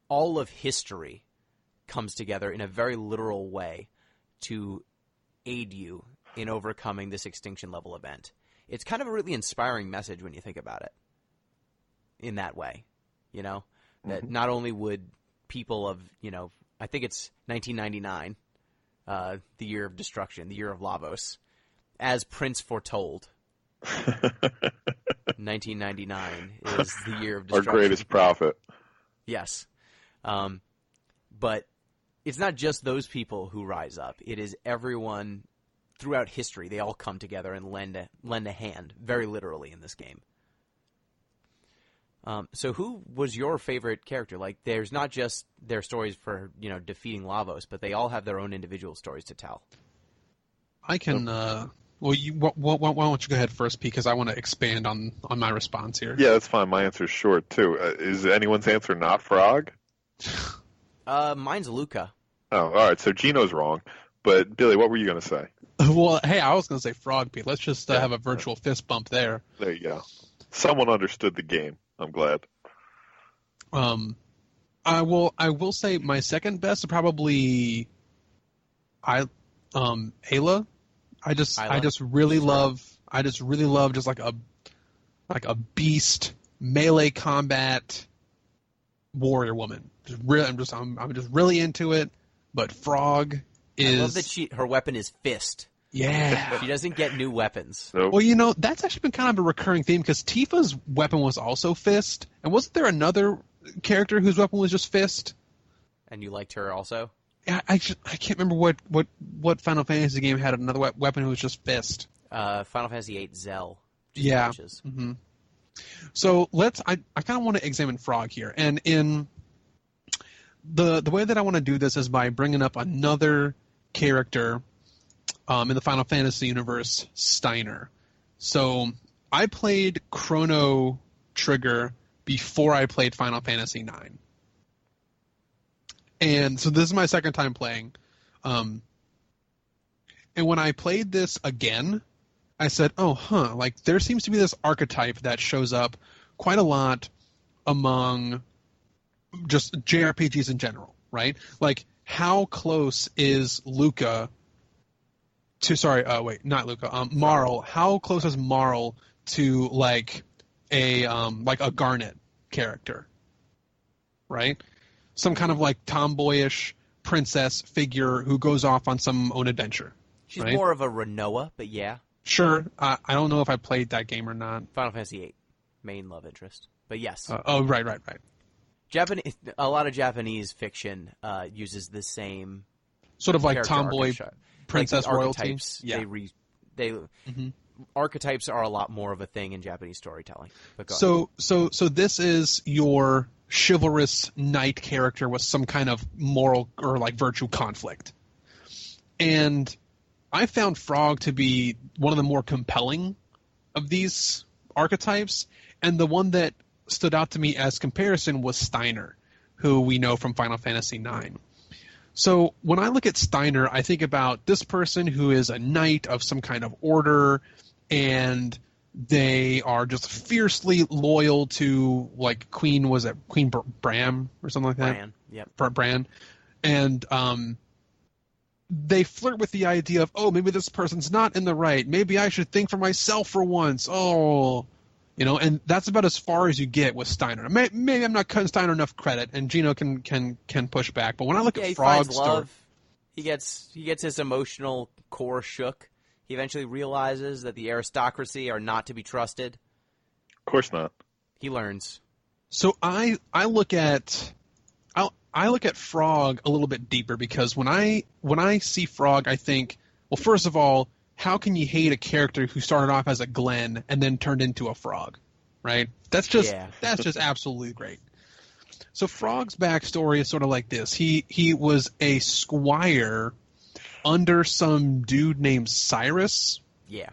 all of history comes together in a very literal way to aid you in overcoming this extinction level event. It's kind of a really inspiring message when you think about it in that way, that not only would people of, I think it's 1999, the year of destruction, the year of Lavos, as Prince foretold. 1999 is the year of destruction. Our greatest prophet. Yes. But it's not just those people who rise up. It is everyone throughout history. They all come together and lend a hand, very literally, in this game. So who was your favorite character? Like, there's not just their stories for, defeating Lavos, but they all have their own individual stories to tell. I can... Well, why don't you go ahead first, because I want to expand on my response here. Yeah, that's fine. My answer's short, too. Is anyone's answer not Frog? Mine's Luca. Oh, all right. So Gino's wrong. But, Billy, what were you going to say? Well, hey, I was going to say Frog, Pete. Let's just have a virtual fist bump there. There you go. Someone understood the game. I'm glad. I will say my second best is probably Ayla. I just really love just like a beast melee combat warrior woman. I'm just really into it. But Frog is. I love that her weapon is fist. Yeah. She doesn't get new weapons. Nope. Well, that's actually been kind of a recurring theme because Tifa's weapon was also fist, and wasn't there another character whose weapon was just fist? And you liked her also? Yeah, I can't remember what Final Fantasy game had another weapon who was just fist. Final Fantasy VIII Zell. Yeah. Mm-hmm. So I kind of want to examine Frog here, and in the way that I want to do this is by bringing up another character in the Final Fantasy universe, Steiner. So I played Chrono Trigger before I played Final Fantasy IX. And so this is my second time playing. And when I played this again, I said, like there seems to be this archetype that shows up quite a lot among just JRPGs in general, right? Like, how close is Luca to, not Luca, Marl, how close is Marl to, like a Garnet character, right? Some kind of, like, tomboyish princess figure who goes off on some own adventure. She's right? more of a Renoa, but yeah. Sure. I don't know if I played that game or not. Final Fantasy VIII, main love interest. But yes. Right. A lot of Japanese fiction uses the same sort of like tomboy princess like royalty. Archetypes. Yeah. Archetypes are a lot more of a thing in Japanese storytelling. But go So this is your chivalrous knight character with some kind of moral or like virtue conflict. And I found Frog to be one of the more compelling of these archetypes, and the one that stood out to me as comparison was Steiner, who we know from Final Fantasy IX. So when I look at Steiner, I think about this person who is a knight of some kind of order, and they are just fiercely loyal to, like, Queen Bram or something like that? Bran, yep. Bran. And they flirt with the idea of, oh, maybe this person's not in the right. Maybe I should think for myself for once. Oh, and that's about as far as you get with Steiner. Maybe I'm not cutting Steiner enough credit, and Gino can push back. But when I look at Frog's story, he gets his emotional core shook. He eventually realizes that the aristocracy are not to be trusted. Of course not. He learns. So I look at Frog a little bit deeper, because when I see Frog, I think, well, first of all, how can you hate a character who started off as a Glen and then turned into a Frog, right? That's just absolutely great. So Frog's backstory is sort of like this. He was a squire under some dude named Cyrus. Yeah.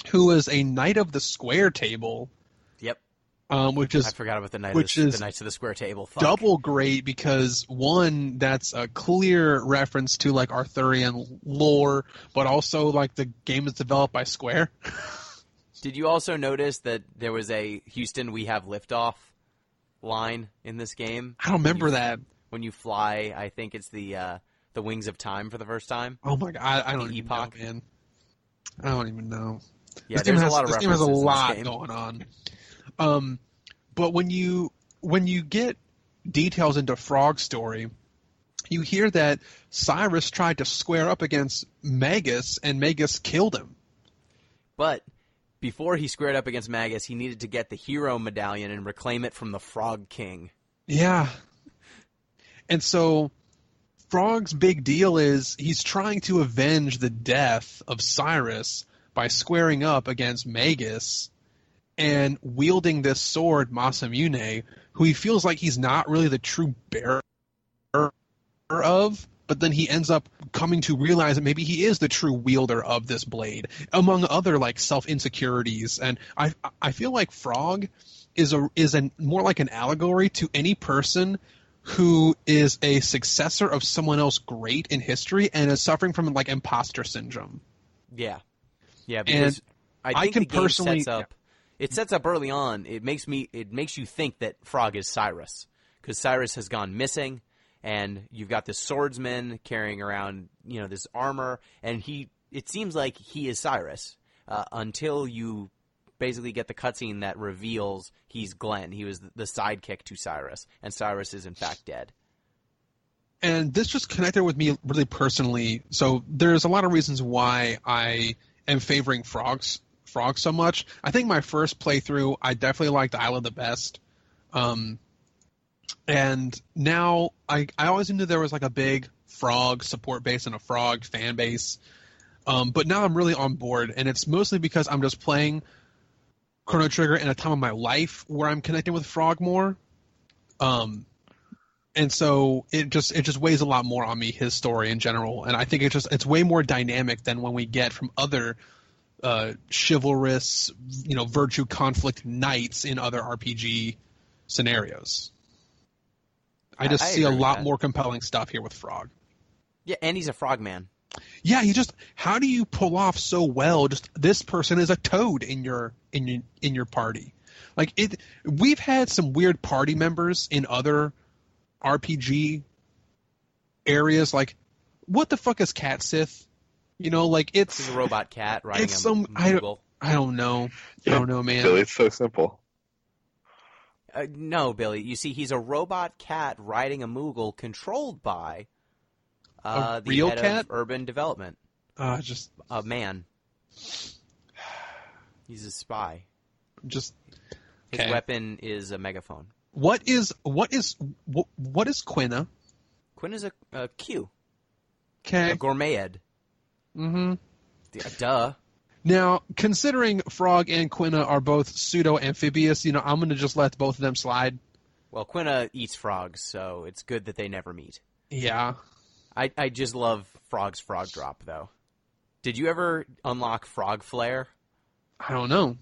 Who was a knight of the square table. Yep. Which is I forgot about the Knights of the Square Table. Fuck. Double great, because one, that's a clear reference to like Arthurian lore, but also like the game is developed by Square. Did you also notice that there was a Houston, we have liftoff line in this game? I don't remember that. When you fly, I think it's the Wings of Time for the first time. Oh my god, I don't even know, man. I don't even know. Yeah, there's a lot of references. This game has a lot going on. But when you get details into Frog's story, you hear that Cyrus tried to square up against Magus, and Magus killed him. But before he squared up against Magus, he needed to get the hero medallion and reclaim it from the Frog King. Yeah. And so Frog's big deal is he's trying to avenge the death of Cyrus by squaring up against Magus and wielding this sword, Masamune, who he feels like he's not really the true bearer of, but then he ends up coming to realize that maybe he is the true wielder of this blade, among other like self-insecurities. And I feel like Frog is more like an allegory to any person who is a successor of someone else great in history and is suffering from like imposter syndrome. Yeah. Yeah, because I think the game sets up. Yeah. It sets up early on. It makes you think that Frog is Cyrus, because Cyrus has gone missing, and you've got this swordsman carrying around, this armor, and it seems like he is Cyrus until you basically get the cutscene that reveals he's Glenn. He was the sidekick to Cyrus, and Cyrus is in fact dead. And this just connected with me really personally. So there's a lot of reasons why I am favoring Frog so much. I think my first playthrough, I definitely liked Isla the best. And now I always knew there was like a big Frog support base and a Frog fan base. But now I'm really on board, and it's mostly because I'm just playing Chrono Trigger in a time of my life where I'm connecting with Frog more. And so it just weighs a lot more on me, his story in general. And I think it's way more dynamic than when we get from other chivalrous, virtue conflict knights in other RPG scenarios. I see a lot more compelling stuff here with Frog. Yeah, and he's a frogman. Yeah, how do you pull off so well? Just this person is a toad in your party. Like we've had some weird party members in other RPG areas. Like, what the fuck is Cat Sith? Like This is a robot cat riding it's a some Moogle. I don't know. Yeah, I don't know, man. Billy, it's so simple. No, Billy. You see, he's a robot cat riding a Moogle controlled by A the real head cat? of urban development. Just A man. He's a spy. Just His okay. weapon is a megaphone. What is Quina? Quinn is a Q. Okay. A gourmet-ed. Mm-hmm. Duh. Now, considering Frog and Quina are both pseudo-amphibious, I'm going to just let both of them slide. Well, Quina eats frogs, so it's good that they never meet. Yeah. I just love Frog's frog drop, though. Did you ever unlock Frog Flare? I don't know.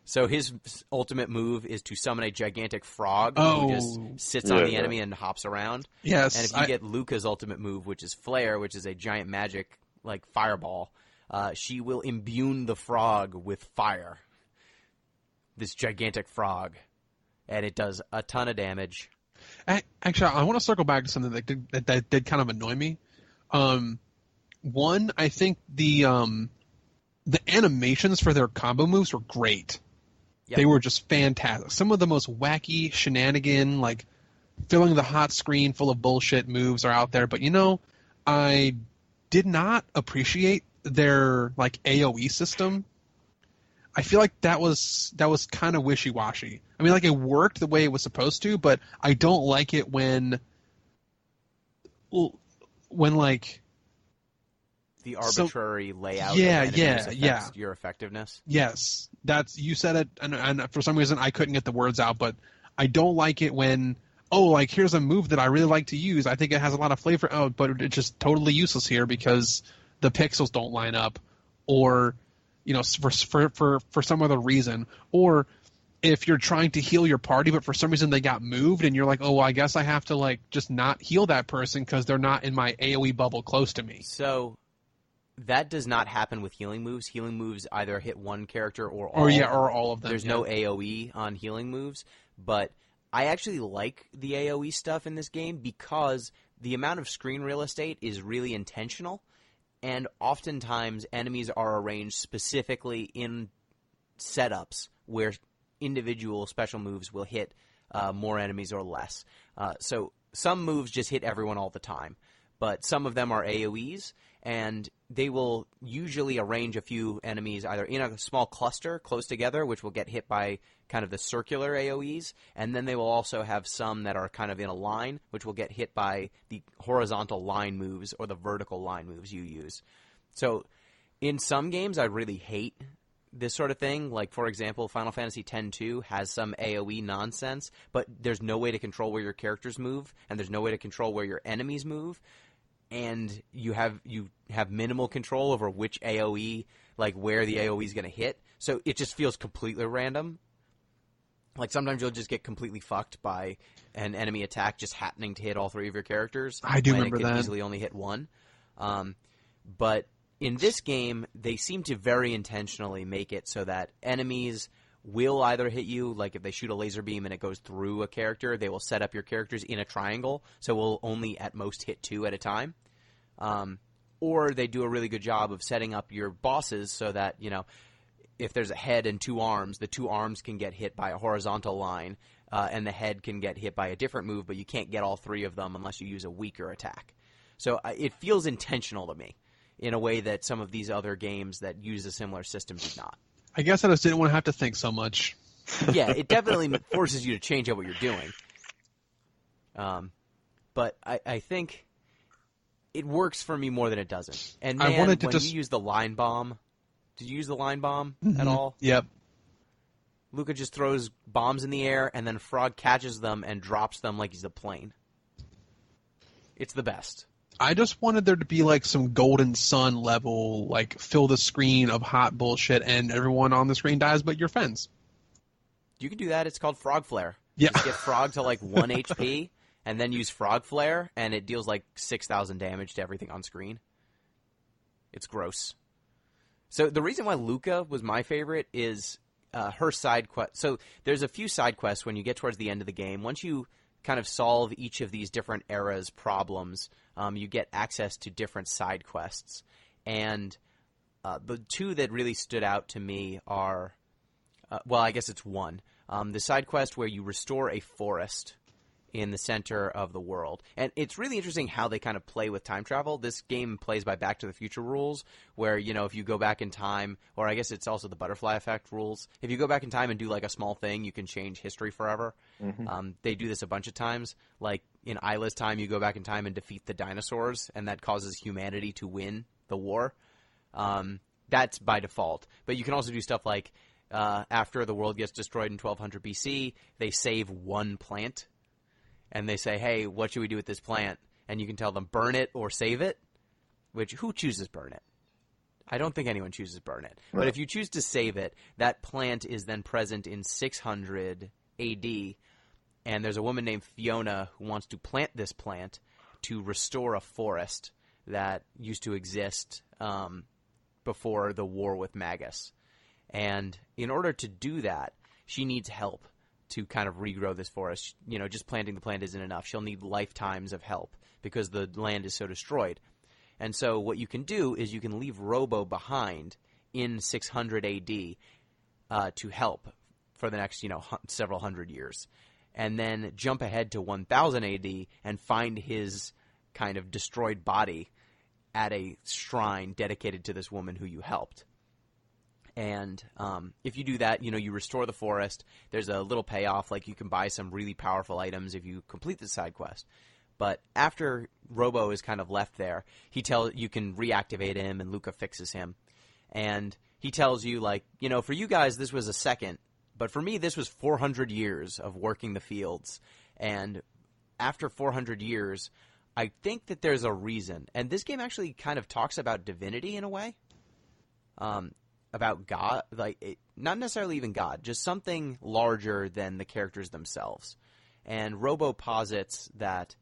So his ultimate move is to summon a gigantic frog Oh. who just sits on the enemy and hops around. Yes. And if you get Luca's ultimate move, which is Flare, which is a giant magic like fireball, she will imbue the frog with fire. This gigantic frog. And it does a ton of damage. Actually, I want to circle back to something that did kind of annoy me. One, I think the animations for their combo moves were great. Yep. They were just fantastic. Some of the most wacky shenanigan, like filling the hot screen full of bullshit moves are out there. But I did not appreciate their like AoE system. I feel like that was kind of wishy-washy. I mean, like it worked the way it was supposed to, but I don't like it when like the arbitrary layout yeah, of enemies affects your effectiveness. Yes, you said it, and for some reason I couldn't get the words out, but I don't like it when like here's a move that I really like to use. I think it has a lot of flavor. Oh, but it's just totally useless here because the pixels don't line up, or for some other reason, or if you're trying to heal your party, but for some reason they got moved, and you're like, oh, well, I guess I have to like just not heal that person because they're not in my AoE bubble close to me. So that does not happen with healing moves. Healing moves either hit one character or all. Or all of them. There's no AoE on healing moves, but I actually like the AoE stuff in this game because the amount of screen real estate is really intentional, and oftentimes enemies are arranged specifically in setups where individual special moves will hit more enemies or less. So some moves just hit everyone all the time, but some of them are AoEs, and they will usually arrange a few enemies either in a small cluster close together, which will get hit by kind of the circular AoEs, and then they will also have some that are kind of in a line, which will get hit by the horizontal line moves or the vertical line moves you use. So in some games, I really hate this sort of thing. Like, for example, Final Fantasy X-2 has some AoE nonsense, but there's no way to control where your characters move, and there's no way to control where your enemies move. And you have minimal control over which AoE, like where the AoE is going to hit. So it just feels completely random. Like sometimes you'll just get completely fucked by an enemy attack just happening to hit all three of your characters. I do when remember it could that. easily only hit one. But in this game, they seem to very intentionally make it so that enemies will either hit you, like if they shoot a laser beam and it goes through a character, they will set up your characters in a triangle, so we'll only at most hit two at a time. Or they do a really good job of setting up your bosses so that, if there's a head and two arms, the two arms can get hit by a horizontal line, and the head can get hit by a different move, but you can't get all three of them unless you use a weaker attack. So it feels intentional to me in a way that some of these other games that use a similar system do not. I guess I just didn't want to have to think so much. Yeah, it definitely forces you to change up what you're doing. But I think it works for me more than it doesn't. And man, when you use the line bomb, did you use the line bomb at all? Yep. Luca just throws bombs in the air, and then Frog catches them and drops them like he's a plane. It's the best. I just wanted there to be like some Golden Sun level, like fill the screen of hot bullshit and everyone on the screen dies but your friends. You can do that. It's called Frog Flare. Yeah. Just get Frog to like 1 HP and then use Frog Flare, and it deals like 6,000 damage to everything on screen. It's gross. So the reason why Luca was my favorite is her side quest. So there's a few side quests when you get towards the end of the game. Once you kind of solve each of these different eras' problems, you get access to different side quests. And the two that really stood out to me are, well, I guess it's one. The side quest where you restore a forest in the center of the world. And it's really interesting how they kind of play with time travel. This game plays by Back to the Future rules, where, you know, if you go back in time, or I guess it's also the butterfly effect rules. If you go back in time and do like a small thing, you can change history forever. Mm-hmm. They do this a bunch of times. Like in Isla's time, you go back in time and defeat the dinosaurs, and that causes humanity to win the war. That's by default. But you can also do stuff like after the world gets destroyed in 1200 BC, they save one plant. And they say, hey, what should we do with this plant? And you can tell them, burn it or save it. Which, who chooses burn it? I don't think anyone chooses burn it. No. But if you choose to save it, that plant is then present in 600 AD. And there's a woman named Fiona who wants to plant this plant to restore a forest that used to exist before the war with Magus. And in order to do that, she needs help to kind of regrow this forest. You know, just planting the plant isn't enough. She'll need lifetimes of help because the land is so destroyed. And so what you can do is you can leave Robo behind in 600 AD to help for the next, several hundred years. And then jump ahead to 1000 AD and find his kind of destroyed body at a shrine dedicated to this woman who you helped. And if you do that, you restore the forest. There's a little payoff, like you can buy some really powerful items if you complete the side quest. But after Robo is kind of left there, you can reactivate him, and Luca fixes him. And he tells you, for you guys, this was a second. But for me, this was 400 years of working the fields. And after 400 years, I think that there's a reason. And this game actually kind of talks about divinity in a way. About God, not necessarily even God, just something larger than the characters themselves. And Robo posits that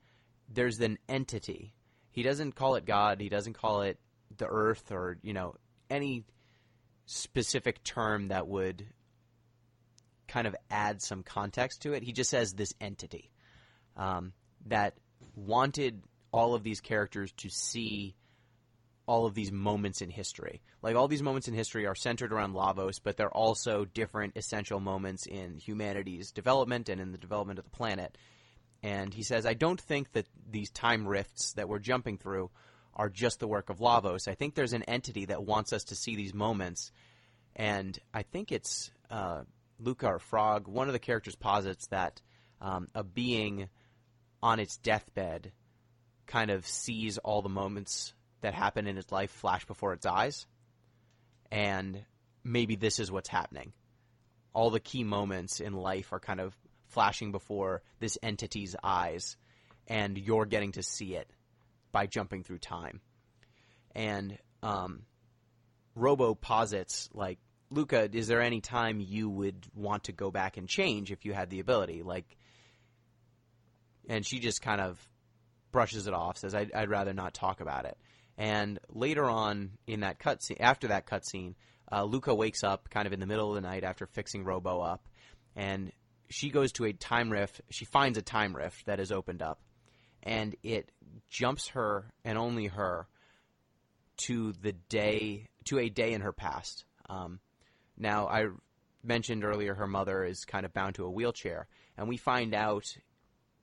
there's an entity. He doesn't call it God. He doesn't call it the earth or, any specific term that would kind of add some context to it. He just says this entity that wanted all of these characters to see all of these moments in history. Like, all these moments in history are centered around Lavos, but they're also different essential moments in humanity's development and in the development of the planet. And he says, I don't think that these time rifts that we're jumping through are just the work of Lavos. I think there's an entity that wants us to see these moments. And I think it's Luca or Frog. One of the characters posits that a being on its deathbed kind of sees all the moments that happen in his life flash before its eyes, and maybe this is what's happening. All the key moments in life are kind of flashing before this entity's eyes, and you're getting to see it by jumping through time. And Robo posits, Luca, is there any time you would want to go back and change if you had the ability? And she just kind of brushes it off, says, I'd rather not talk about it. And later on in that cutscene, after that cutscene, Luca wakes up kind of in the middle of the night after fixing Robo up, and she goes to a time rift. She finds a time rift that is opened up, and it jumps her and only her to a day in her past. Now, I mentioned earlier her mother is kind of bound to a wheelchair, and we find out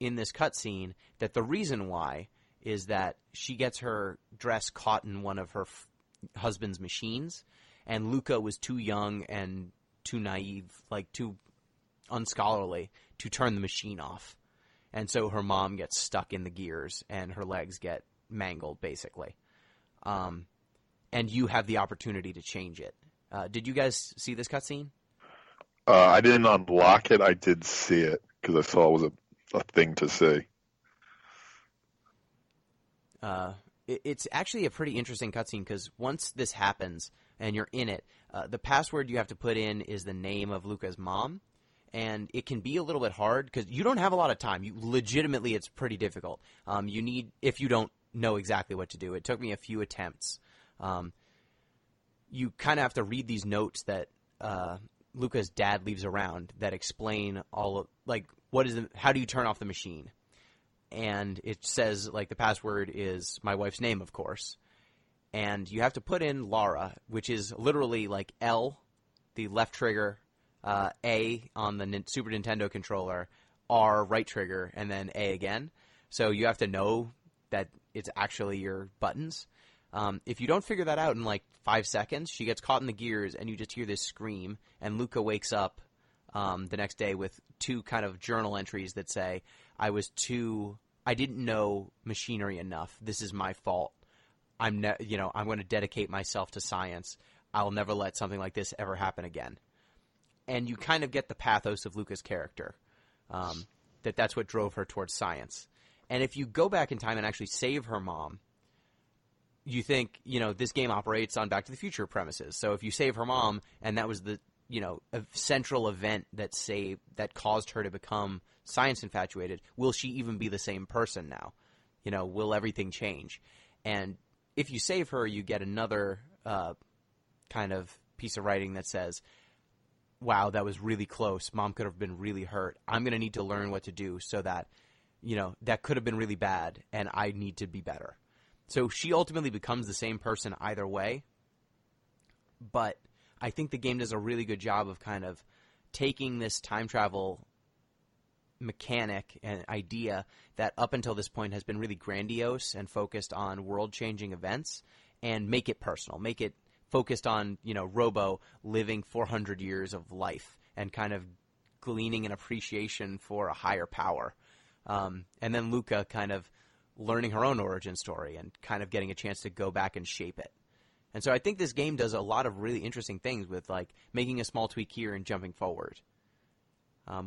in this cutscene that the reason why is that she gets her dress caught in one of her husband's machines, and Luca was too young and too naive, too unscholarly to turn the machine off. And so her mom gets stuck in the gears, and her legs get mangled, basically. And you have the opportunity to change it. Did you guys see this cutscene? I didn't unlock it. I did see it, because I saw it was a thing to see. It's actually a pretty interesting cutscene, because once this happens and you're in it, the password you have to put in is the name of Luca's mom, and it can be a little bit hard because you don't have a lot of time. Legitimately, it's pretty difficult. If you don't know exactly what to do. It took me a few attempts. You kind of have to read these notes that Luca's dad leaves around that explain all of, like, how do you turn off the machine? And it says, like, the password is my wife's name, of course. And you have to put in Lara, which is literally like L, the left trigger, A on the Super Nintendo controller, R right trigger, and then A again. So you have to know that it's actually your buttons. If you don't figure that out in like 5 seconds, she gets caught in the gears, and you just hear this scream, and Luca wakes up the next day with 2 kind of journal entries that say, I didn't know machinery enough. This is my fault. I'm going to dedicate myself to science. I'll never let something like this ever happen again. And you kind of get the pathos of Luca's character, that's what drove her towards science. And if you go back in time and actually save her mom, you think, this game operates on Back to the Future premises. So if you save her mom, and that was the, a central event that caused her to become science infatuated, will she even be the same person now? Will everything change? And if you save her, you get another kind of piece of writing that says, wow, that was really close. Mom could have been really hurt. I'm going to need to learn what to do so that, that could have been really bad, and I need to be better. So she ultimately becomes the same person either way. But I think the game does a really good job of kind of taking this time travel mechanic and idea that up until this point has been really grandiose and focused on world-changing events, and make it personal, make it focused on, Robo living 400 years of life and kind of gleaning an appreciation for a higher power. And then Luca kind of learning her own origin story and kind of getting a chance to go back and shape it. And so I think this game does a lot of really interesting things with, like, making a small tweak here and jumping forward.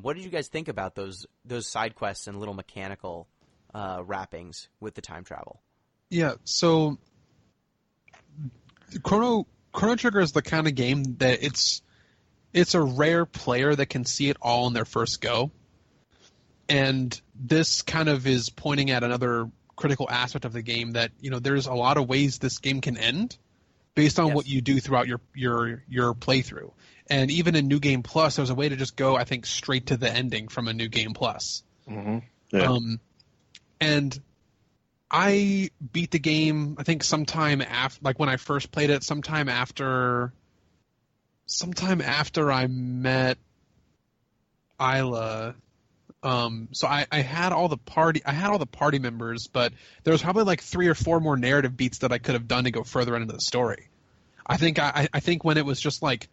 What did you guys think about those side quests and little mechanical wrappings with the time travel? Yeah, so Chrono Trigger is the kind of game that it's a rare player that can see it all in their first go. And this kind of is pointing at another critical aspect of the game that, there's a lot of ways this game can end based on what you do throughout your playthrough. And even in New Game Plus, there's a way to just go, I think, straight to the ending from a New Game Plus. Mm-hmm. Yeah. And I beat the game, I think, sometime after, like when I first played it, sometime after I met Isla. So I had all the party members, but there was probably like 3 or 4 more narrative beats that I could have done to go further into the story. I think when it was just like,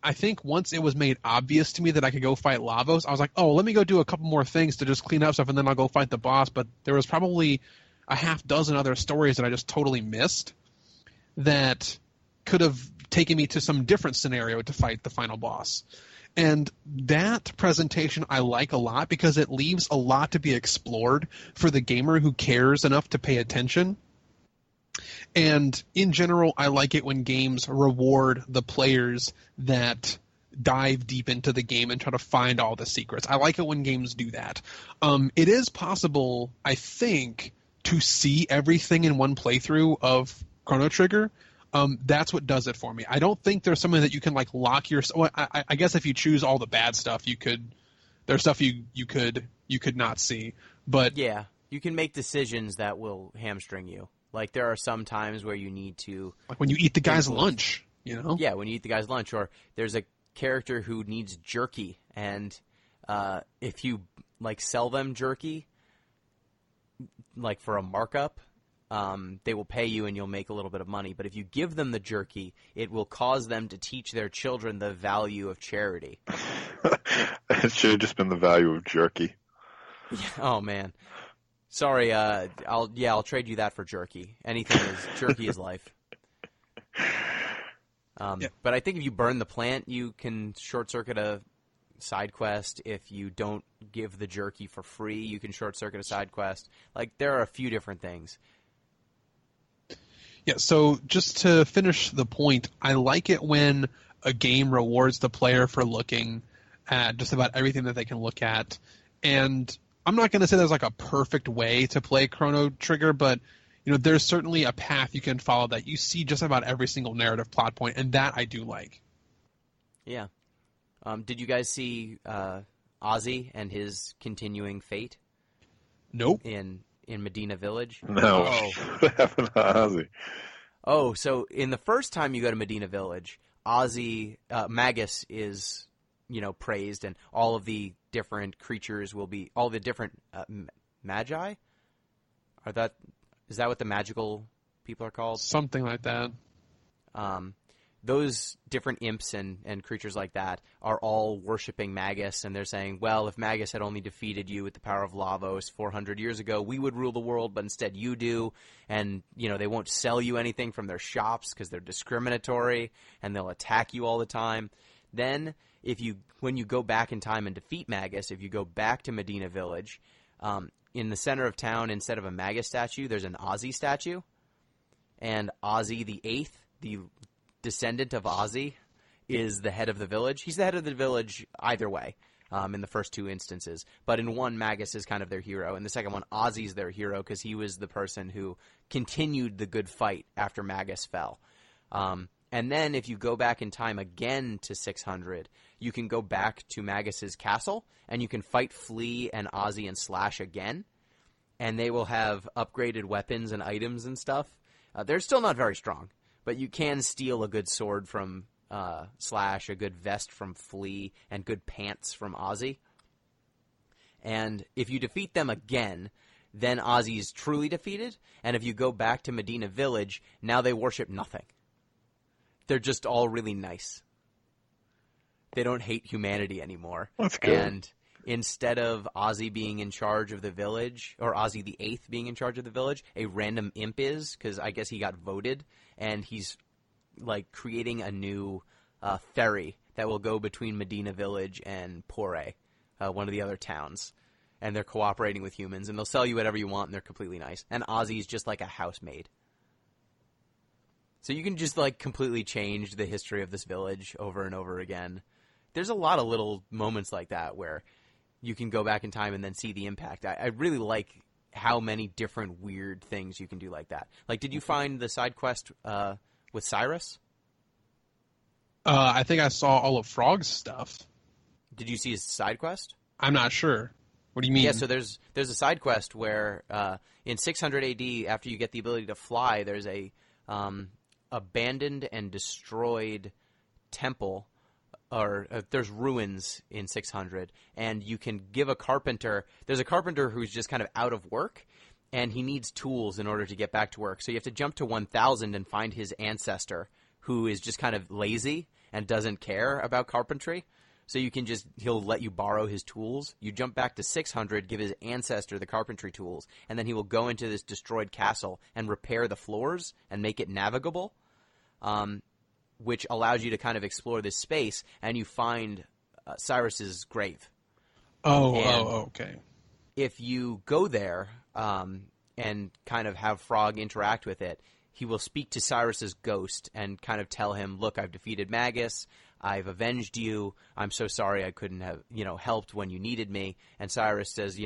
I think once it was made obvious to me that I could go fight Lavos, I was like, oh, let me go do a couple more things to just clean up stuff, and then I'll go fight the boss. But there was probably a half dozen other stories that I just totally missed that could have taken me to some different scenario to fight the final boss. And that presentation I like a lot because it leaves a lot to be explored for the gamer who cares enough to pay attention. And in general, I like it when games reward the players that dive deep into the game and try to find all the secrets. I like it when games do that. It is possible, I think, to see everything in one playthrough of Chrono Trigger. That's what does it for me. I don't think there's something that you can like lock your. Well, I guess if you choose all the bad stuff, you could. There's stuff you could not see, but yeah, you can make decisions that will hamstring you. Like there are some times where you need to, like when you eat the guy's lunch, Yeah, when you eat the guy's lunch, or there's a character who needs jerky, and if you like sell them jerky, like for a markup. They will pay you and you'll make a little bit of money. But if you give them the jerky, it will cause them to teach their children the value of charity. It should have just been the value of jerky. Oh, man. Sorry, I'll trade you that for jerky. Jerky is life. But I think if you burn the plant, you can short-circuit a side quest. If you don't give the jerky for free, you can short-circuit a side quest. Like, there are a few different things. Yeah, so just to finish the point, I like it when a game rewards the player for looking at just about everything that they can look at. And I'm not going to say there's like a perfect way to play Chrono Trigger, but there's certainly a path you can follow that you see just about every single narrative plot point, and that I do like. Yeah. Did you guys see Ozzy and his continuing fate Nope. in Medina Village? No, Oh. what happened to Ozzy? Oh, so in the first time you go to Medina Village, Ozzy, Magus is, praised, and all of the different creatures will be, all the different magi? Is that what the magical people are called? Something like that. Those different imps and creatures like that are all worshiping Magus, and they're saying, well, if Magus had only defeated you with the power of Lavos 400 years ago, we would rule the world, but instead you do. And, they won't sell you anything from their shops because they're discriminatory, and they'll attack you all the time. Then, when you go back in time and defeat Magus, if you go back to Medina Village, in the center of town, instead of a Magus statue, there's an Ozzy statue. And Ozzy the Eighth, the descendant of Ozzy, is the head of the village. He's the head of the village either way, in the first two instances. But in one, Magus is kind of their hero. In the second one, Ozzy's their hero because he was the person who continued the good fight after Magus fell. And then if you go back in time again to 600, you can go back to Magus's castle, and you can fight Flea and Ozzy and Slash again. And they will have upgraded weapons and items and stuff. They're still not very strong. But you can steal a good sword from Slash, a good vest from Flea, and good pants from Ozzy. And if you defeat them again, then Ozzy's truly defeated. And if you go back to Medina Village, now they worship nothing. They're just all really nice. They don't hate humanity anymore. That's good. And instead of Ozzy being in charge of the village, or Ozzy the Eighth being in charge of the village, a random imp is, because I guess he got voted, and he's creating a new ferry that will go between Medina Village and Pore, one of the other towns. And they're cooperating with humans, and they'll sell you whatever you want, and they're completely nice. And Ozzy's just like a housemaid. So you can just completely change the history of this village over and over again. There's a lot of little moments like that where you can go back in time and then see the impact. I really like how many different weird things you can do like that. Did you find the side quest with Cyrus? I think I saw all of Frog's stuff. Did you see his side quest? I'm not sure. What do you mean? Yeah, so there's a side quest where in 600 AD, after you get the ability to fly, there's a abandoned and destroyed temple, or there's ruins in 600, and you can give a carpenter. There's a carpenter who's just kind of out of work, and he needs tools in order to get back to work. So you have to jump to 1000 and find his ancestor, who is just kind of lazy and doesn't care about carpentry. So he'll let you borrow his tools. You jump back to 600, give his ancestor the carpentry tools, and then he will go into this destroyed castle and repair the floors and make it navigable, which allows you to kind of explore this space, and you find Cyrus's grave. Okay. If you go there and kind of have Frog interact with it, he will speak to Cyrus's ghost and kind of tell him, look, I've defeated Magus. I've avenged you. I'm so sorry I couldn't have, helped when you needed me. And Cyrus says,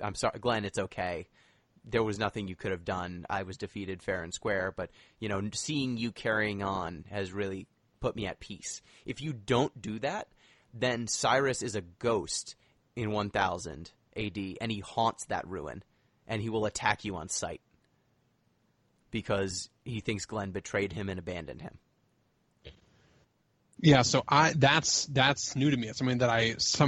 I'm sorry, Glenn, it's okay. There was nothing you could have done. I was defeated fair and square. But, seeing you carrying on has really put me at peace. If you don't do that, then Cyrus is a ghost in 1000 AD, and he haunts that ruin. And he will attack you on sight because he thinks Glenn betrayed him and abandoned him. Yeah, so that's new to me. It's something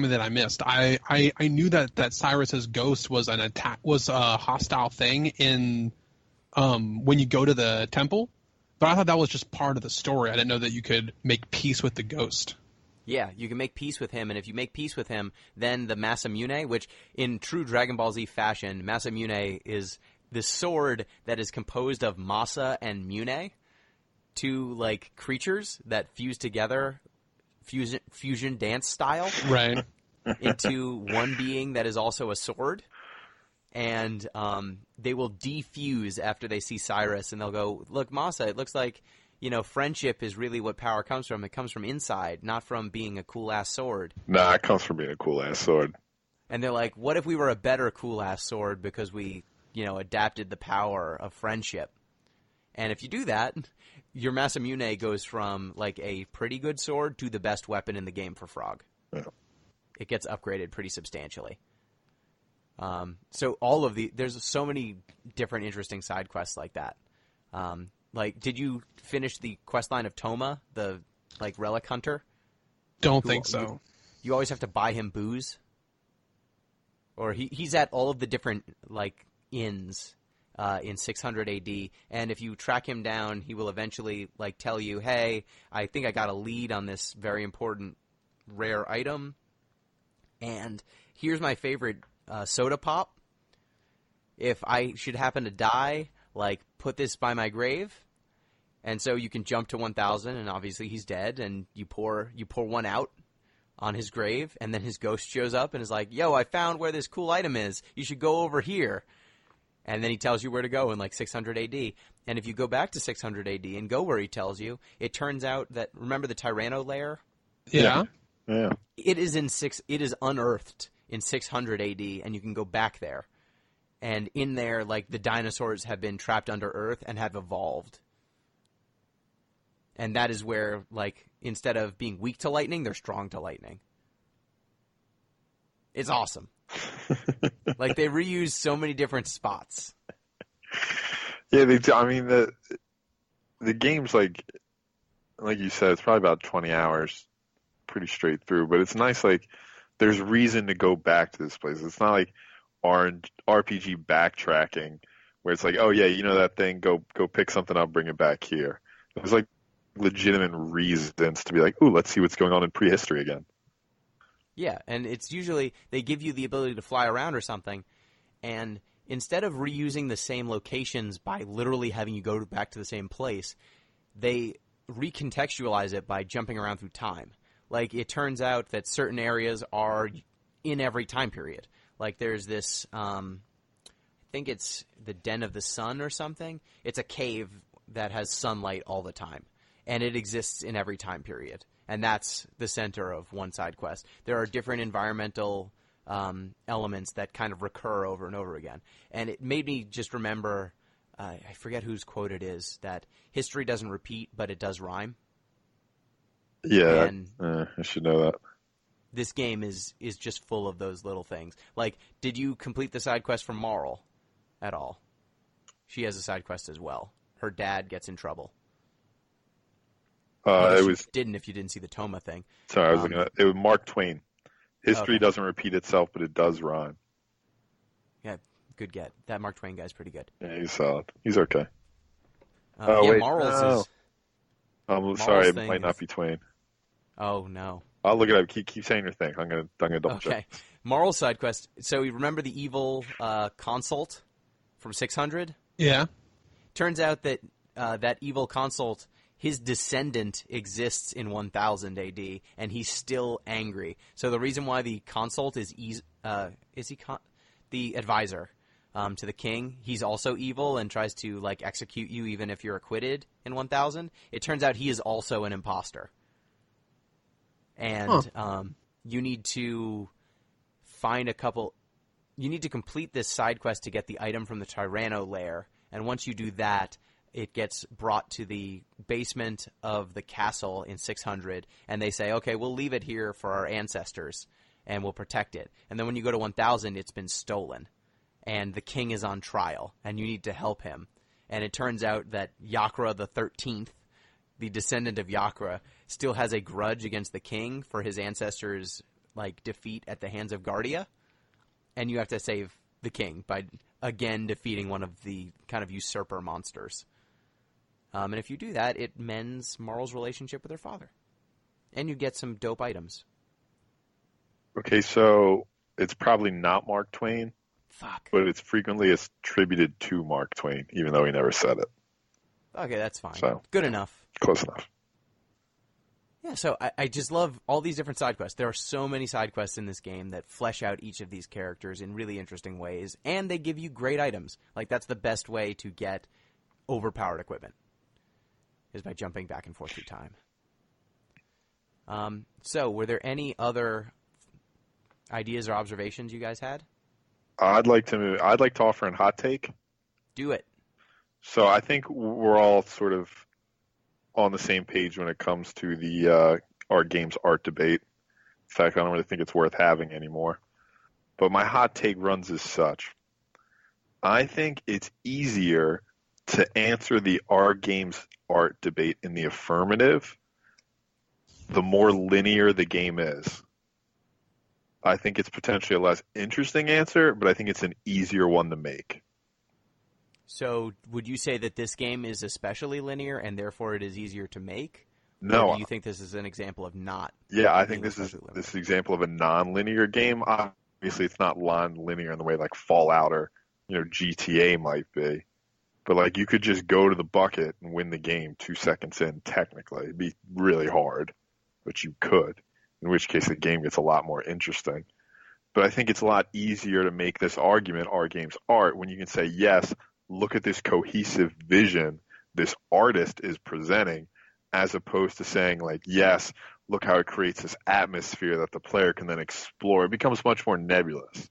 that I missed. I knew that Cyrus's ghost was a hostile thing in when you go to the temple, but I thought that was just part of the story. I didn't know that you could make peace with the ghost. Yeah, you can make peace with him, and if you make peace with him, then the Masamune, which in true Dragon Ball Z fashion, Masamune is the sword that is composed of Masa and Mune, two creatures that fuse together, fusion dance style, right, into one being that is also a sword. And they will defuse after they see Cyrus, and they'll go, look, Masa, it looks like friendship is really what power comes from. It comes from inside, not from being a cool-ass sword. Nah, it comes from being a cool-ass sword. And they're like, what if we were a better cool-ass sword because we, adapted the power of friendship? And if you do that, your Masamune goes from like a pretty good sword to the best weapon in the game for Frog. Yeah. It gets upgraded pretty substantially. So there's so many different interesting side quests like that. Like, did you finish the quest line of Toma, the like relic hunter? Don't think so. You always have to buy him booze. Or he's at all of the different like inns in 600 AD, and if you track him down, he will eventually like tell you, "Hey, I think I got a lead on this very important rare item, and here's my favorite soda pop. If I should happen to die, like put this by my grave." And so you can jump to 1,000, and obviously he's dead, and you pour one out on his grave, and then his ghost shows up and is like, "Yo, I found where this cool item is. You should go over here." And then he tells you where to go in like 600 AD. And if you go back to 600 AD and go where he tells you, it turns out that, remember the Tyranno lair? Yeah. Yeah. It is unearthed in 600 AD, and you can go back there. And in there, like, the dinosaurs have been trapped under Earth and have evolved. And that is where, like, instead of being weak to lightning, they're strong to lightning. It's awesome. Like, they reuse so many different spots. Yeah, they do. I mean, the game's like you said, it's probably about 20 hours, pretty straight through. But it's nice, like, there's reason to go back to this place. It's not like RPG backtracking, where it's like, oh yeah, you know that thing, go pick something up, bring it back here. There's like legitimate reasons to be like, ooh, let's see what's going on in prehistory again. Yeah, and it's usually they give you the ability to fly around or something, and instead of reusing the same locations by literally having you go back to the same place, they recontextualize it by jumping around through time. Like, it turns out that certain areas are in every time period. Like, there's this, I think it's the Den of the Sun or something. It's a cave that has sunlight all the time, and it exists in every time period. And that's the center of one side quest. There are different environmental elements that kind of recur over and over again. And it made me just remember, I forget whose quote it is, that history doesn't repeat, but it does rhyme. Yeah, and I should know that. This game is just full of those little things. Like, did you complete the side quest from Marl at all? She has a side quest as well. Her dad gets in trouble. Didn't if you didn't see the Toma thing. Sorry, I was looking at it. Was Mark Twain. History doesn't repeat itself, but it does rhyme. Yeah, good get. That Mark Twain guy's pretty good. Yeah, he's solid. He's okay. Wait, Marl's no. I'm sorry, it might not be Twain. Oh no. I'll look it up. Keep saying your thing. I'm gonna double check. Okay. Marl's side quest. So you remember the evil consult from 600? Yeah. Turns out that that evil consult, his descendant exists in 1000 AD, and he's still angry. So the reason why the consult is the advisor to the king, he's also evil and tries to like execute you even if you're acquitted in 1000. It turns out he is also an imposter. And you need to find you need to complete this side quest to get the item from the Tyranno lair, and once you do that, it gets brought to the basement of the castle in 600, and they say, okay, we'll leave it here for our ancestors, and we'll protect it. And then when you go to 1000, it's been stolen, and the king is on trial, and you need to help him. And it turns out that Yakra the 13th, the descendant of Yakra, still has a grudge against the king for his ancestors' like defeat at the hands of Guardia, and you have to save the king by again defeating one of the kind of usurper monsters. And if you do that, it mends Marl's relationship with her father, and you get some dope items. Okay, so it's probably not Mark Twain. Fuck. But it's frequently attributed to Mark Twain, even though he never said it. Okay, that's fine. So, good enough. Close enough. Yeah, so I just love all these different side quests. There are so many side quests in this game that flesh out each of these characters in really interesting ways, and they give you great items. Like, that's the best way to get overpowered equipment, is by jumping back and forth through time. So, were there any other ideas or observations you guys had? I'd like to offer a hot take. Do it. So I think we're all sort of on the same page when it comes to the our game's art debate. In fact, I don't really think it's worth having anymore. But my hot take runs as such. I think it's easier to answer the our game's art debate in the affirmative the more linear the game is. I think it's potentially a less interesting answer, but I think it's an easier one to make. So would you say that this game is especially linear and therefore it is easier to make? No. Or do you think this is an example of not? Yeah, I think this is linear? this example of a non-linear game. Obviously, it's not non-linear in the way like Fallout or GTA might be. But like you could just go to the bucket and win the game 2 seconds in. Technically, it'd be really hard, but you could. In which case, the game gets a lot more interesting. But I think it's a lot easier to make this argument, our game's art, when you can say, yes, look at this cohesive vision this artist is presenting, as opposed to saying like, yes, look how it creates this atmosphere that the player can then explore. It becomes much more nebulous.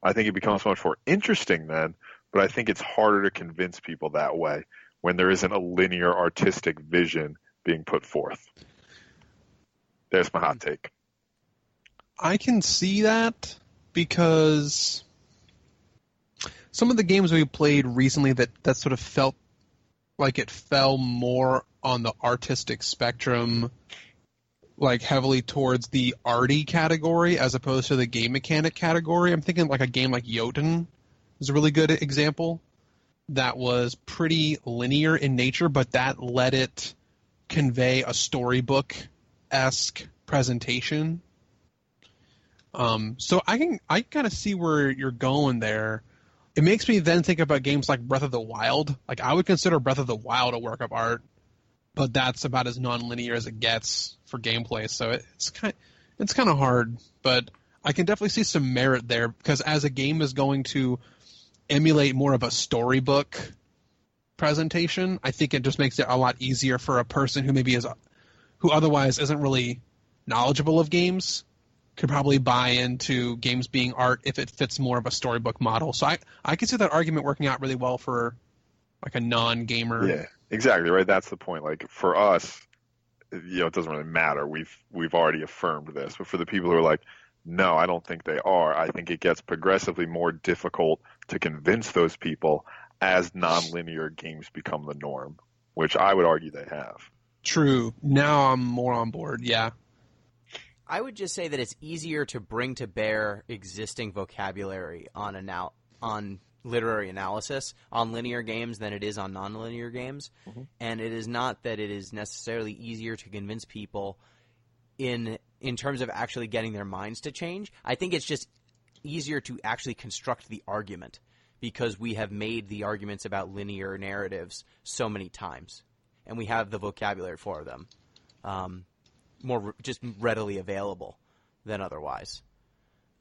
I think it becomes much more interesting then, but I think it's harder to convince people that way when there isn't a linear artistic vision being put forth. There's my hot take. I can see that because some of the games we played recently that sort of felt like it fell more on the artistic spectrum, like heavily towards the arty category as opposed to the game mechanic category. I'm thinking like a game like Jotun is a really good example. That was pretty linear in nature, but that let it convey a storybook-esque presentation. So I kind of see where you're going there. It makes me then think about games like Breath of the Wild. Like I would consider Breath of the Wild a work of art, but that's about as non-linear as it gets for gameplay. So it's kind of hard, but I can definitely see some merit there because as a game is going to emulate more of a storybook presentation, I think it just makes it a lot easier for a person who otherwise isn't really knowledgeable of games could probably buy into games being art if it fits more of a storybook model. So I can see that argument working out really well for like a non-gamer. Yeah, exactly, right? That's the point. Like for us, it doesn't really matter. We've already affirmed this. But for the people who are like, no, I don't think they are, I think it gets progressively more difficult to convince those people as nonlinear games become the norm, which I would argue they have. True. Now I'm more on board, yeah. I would just say that it's easier to bring to bear existing vocabulary on literary analysis on linear games than it is on nonlinear games. Mm-hmm. And it is not that it is necessarily easier to convince people in terms of actually getting their minds to change. I think it's just easier to actually construct the argument because we have made the arguments about linear narratives so many times, and we have the vocabulary for them. More just readily available than otherwise.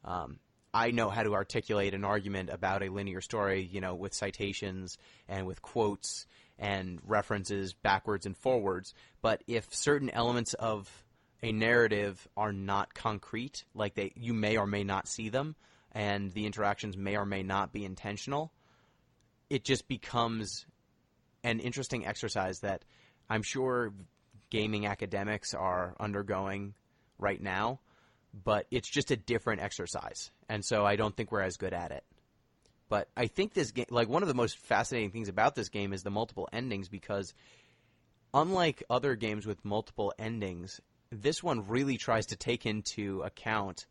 I know how to articulate an argument about a linear story, with citations and with quotes and references backwards and forwards. But if certain elements of a narrative are not concrete, like you may or may not see them, and the interactions may or may not be intentional, it just becomes an interesting exercise that I'm sure gaming academics are undergoing right now, but it's just a different exercise. And so I don't think we're as good at it. But I think this game, like one of the most fascinating things about this game is the multiple endings, because unlike other games with multiple endings, this one really tries to take into account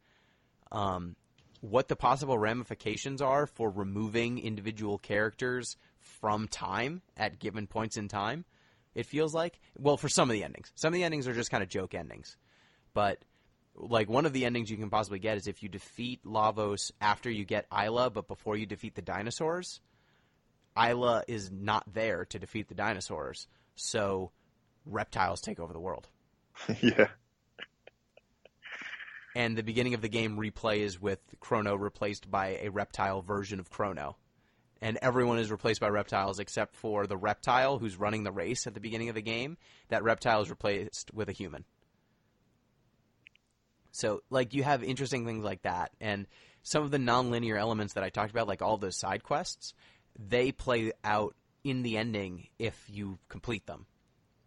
what the possible ramifications are for removing individual characters from time at given points in time. It feels like, well, for some of the endings. Some of the endings are just kind of joke endings. But, like, one of the endings you can possibly get is if you defeat Lavos after you get Isla, but before you defeat the dinosaurs, Isla is not there to defeat the dinosaurs. So, reptiles take over the world. Yeah. And the beginning of the game replays with Chrono replaced by a reptile version of Chrono. And everyone is replaced by reptiles except for the reptile who's running the race at the beginning of the game. That reptile is replaced with a human. So, like, you have interesting things like that. And some of the nonlinear elements that I talked about, like all those side quests, they play out in the ending if you complete them.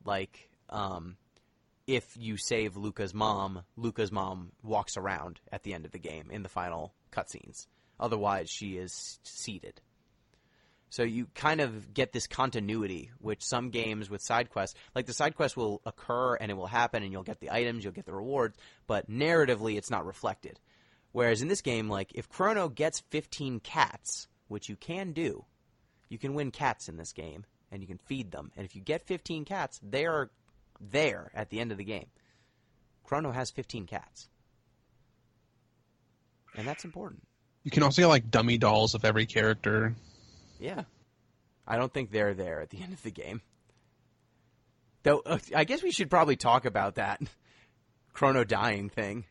Like, if you save Luca's mom walks around at the end of the game in the final cutscenes. Otherwise, she is seated. So you kind of get this continuity, which some games with side quests, like the side quest will occur and it will happen and you'll get the items, you'll get the rewards, but narratively it's not reflected. Whereas in this game, like if Chrono gets 15 cats, which you can do, you can win cats in this game and you can feed them. And if you get 15 cats, they are there at the end of the game. Chrono has 15 cats. And that's important. You can also get like dummy dolls of every character. Yeah. I don't think they're there at the end of the game. Though, I guess we should probably talk about that Chrono dying thing.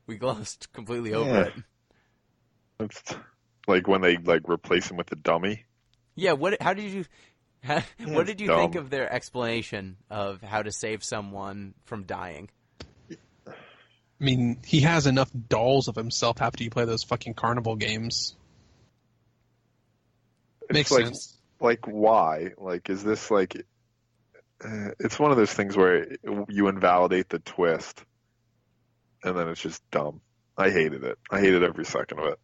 We glossed completely over it. It's like when they like replace him with the dummy. Yeah, what did you dumb. think of their explanation of how to save someone from dying? I mean, he has enough dolls of himself after you play those fucking carnival games. Makes like, sense. Like, why? Like, is this like... it's one of those things where you invalidate the twist, and then it's just dumb. I hated it. I hated every second of it.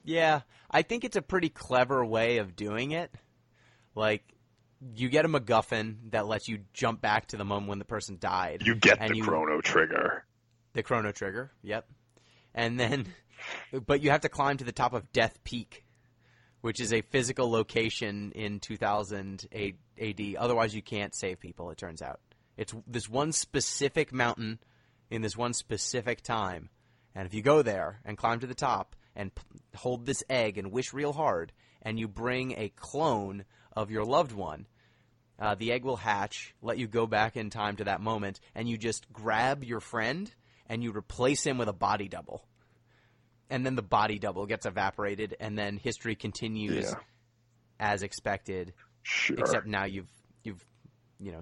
Yeah, I think it's a pretty clever way of doing it. Like, you get a MacGuffin that lets you jump back to the moment when the person died. You get the Chrono Trigger. The Chrono Trigger, yep. And then, but you have to climb to the top of Death Peak, which is a physical location in 2000 AD. Otherwise, you can't save people, it turns out. It's this one specific mountain in this one specific time. And if you go there and climb to the top and hold this egg and wish real hard, and you bring a clone of your loved one, the egg will hatch, let you go back in time to that moment, and you just grab your friend and you replace him with a body double. And then the body double gets evaporated, and then history continues as expected. Sure. Except now you've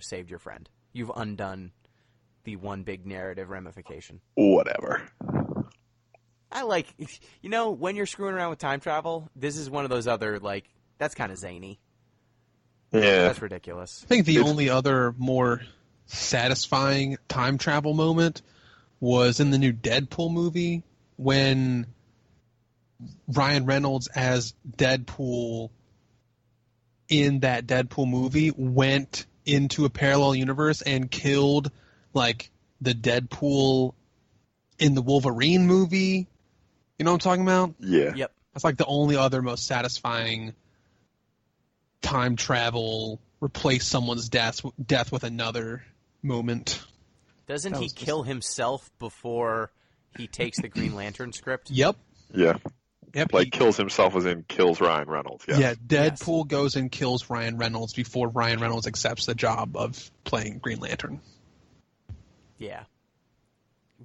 saved your friend. You've undone the one big narrative ramification. Whatever. I like, when you're screwing around with time travel, this is one of those other, like, that's kind of zany. Yeah. That's ridiculous. I think the only other more satisfying time travel moment was in the new Deadpool movie when Ryan Reynolds as Deadpool in that Deadpool movie went into a parallel universe and killed, like, the Deadpool in the Wolverine movie. You know what I'm talking about? Yeah. Yep. That's like the only other most satisfying time travel, replace someone's death with another moment. Doesn't he kill himself before he takes the Green Lantern script? Yep. Yeah. Yep. Like, kills himself as in kills Ryan Reynolds. Yes. Yeah, Deadpool goes and kills Ryan Reynolds before Ryan Reynolds accepts the job of playing Green Lantern. Yeah.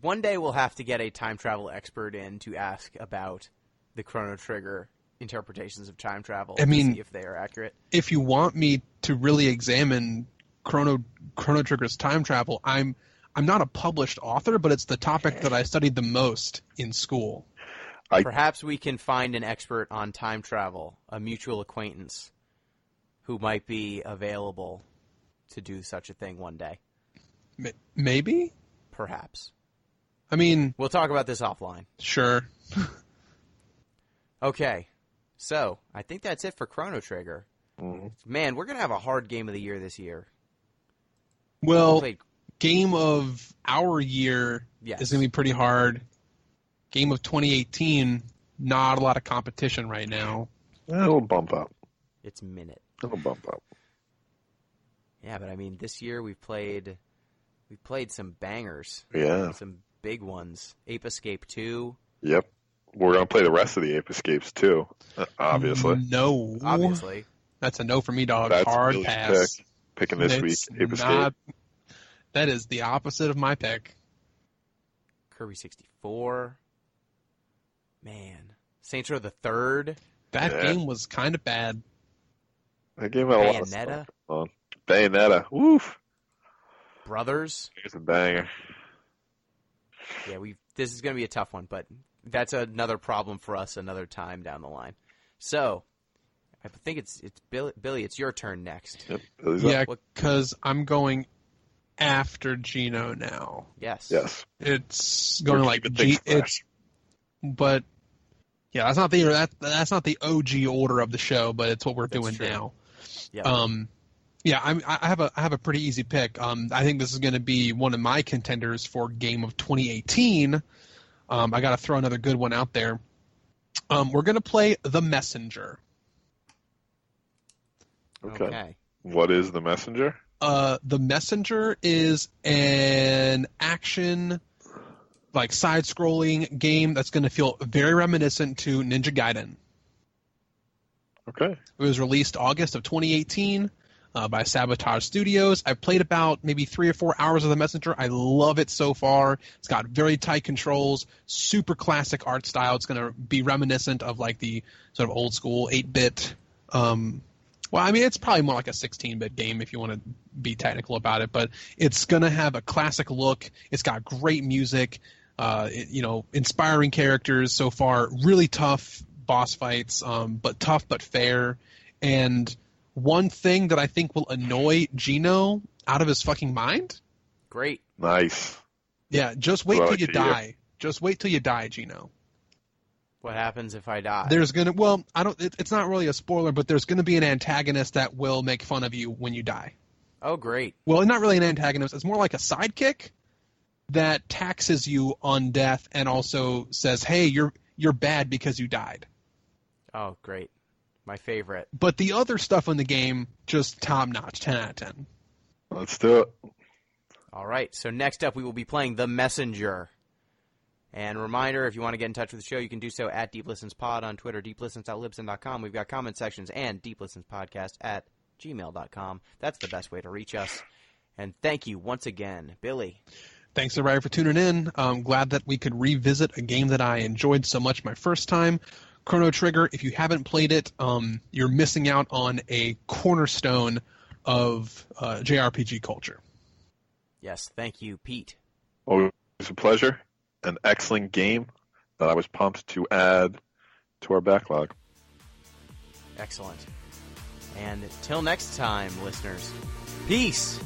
One day we'll have to get a time travel expert in to ask about the Chrono Trigger interpretations of time travel to see if they are accurate. If you want me to really examine Chrono Trigger's time travel, I'm not a published author, but it's the topic that I studied the most in school. Perhaps we can find an expert on time travel, a mutual acquaintance, who might be available to do such a thing one day. Maybe? Perhaps. I mean... We'll talk about this offline. Sure. Okay. So, I think that's it for Chrono Trigger. Mm-hmm. Man, we're going to have a hard game of the year this year. Well, game of our year Yes. is going to be pretty hard. Game of 2018, not a lot of competition right now. It'll bump up. It's minute. It'll bump up. Yeah, but I mean, this year we've played some bangers. Yeah. Some big ones. Ape Escape 2. Yep. We're going to play the rest of the Ape Escapes, too, obviously. No. Obviously. That's a no for me, dog. That's Hard Billy's pass. pick. Picking this week, Ape Escape. That is the opposite of my pick. Kirby 64. Man. Saints Row the Third. That game was kind of bad. That game had a lot of stuff on. Bayonetta. Woof. Brothers. It's a banger. Yeah, this is going to be a tough one, but that's another problem for us another time down the line. So, I think it's Billy, it's your turn next. Yep. Yeah, because I'm going after Gino now. Yes. Yes. It's going We're like keeping things fresh. but yeah, that's not the OG order of the show, but it's what we're doing true. now. Yeah. Yeah, I have a pretty easy pick. I think this is going to be one of my contenders for Game of 2018. I got to throw another good one out there. We're going to play The Messenger. Okay. What is The Messenger? The Messenger is an action, like side-scrolling game that's going to feel very reminiscent to Ninja Gaiden. Okay. It was released August of 2018 by Sabotage Studios. I played about maybe 3 or 4 hours of The Messenger. I love it so far. It's got very tight controls, super classic art style. It's going to be reminiscent of like the sort of old school 8-bit. Well, I mean, it's probably more like a 16-bit game if you want to be technical about it, but it's going to have a classic look. It's got great music, inspiring characters so far, really tough boss fights, but tough but fair. And one thing that I think will annoy Gino out of his fucking mind. Great. Nice. Yeah, just wait till you die. Just wait till you die, Gino. What happens if I die? There's gonna it's not really a spoiler, but there's gonna be an antagonist that will make fun of you when you die. Oh, great. Well, not really an antagonist. It's more like a sidekick that taxes you on death and also says, "Hey, you're bad because you died." Oh, great. My favorite. But the other stuff in the game, just top notch, 10 out of 10. Let's do it. All right. So next up, we will be playing The Messenger. And reminder, if you want to get in touch with the show, you can do so at DeepListensPod on Twitter, deeplistens.libsyn.com. We've got comment sections and deeplistenspodcast@gmail.com. That's the best way to reach us. And thank you once again, Billy. Thanks, everybody, for tuning in. I'm glad that we could revisit a game that I enjoyed so much my first time. Chrono Trigger, if you haven't played it, you're missing out on a cornerstone of JRPG culture. Yes, thank you, Pete. Always a pleasure. An excellent game that I was pumped to add to our backlog. Excellent. And till next time, listeners, peace!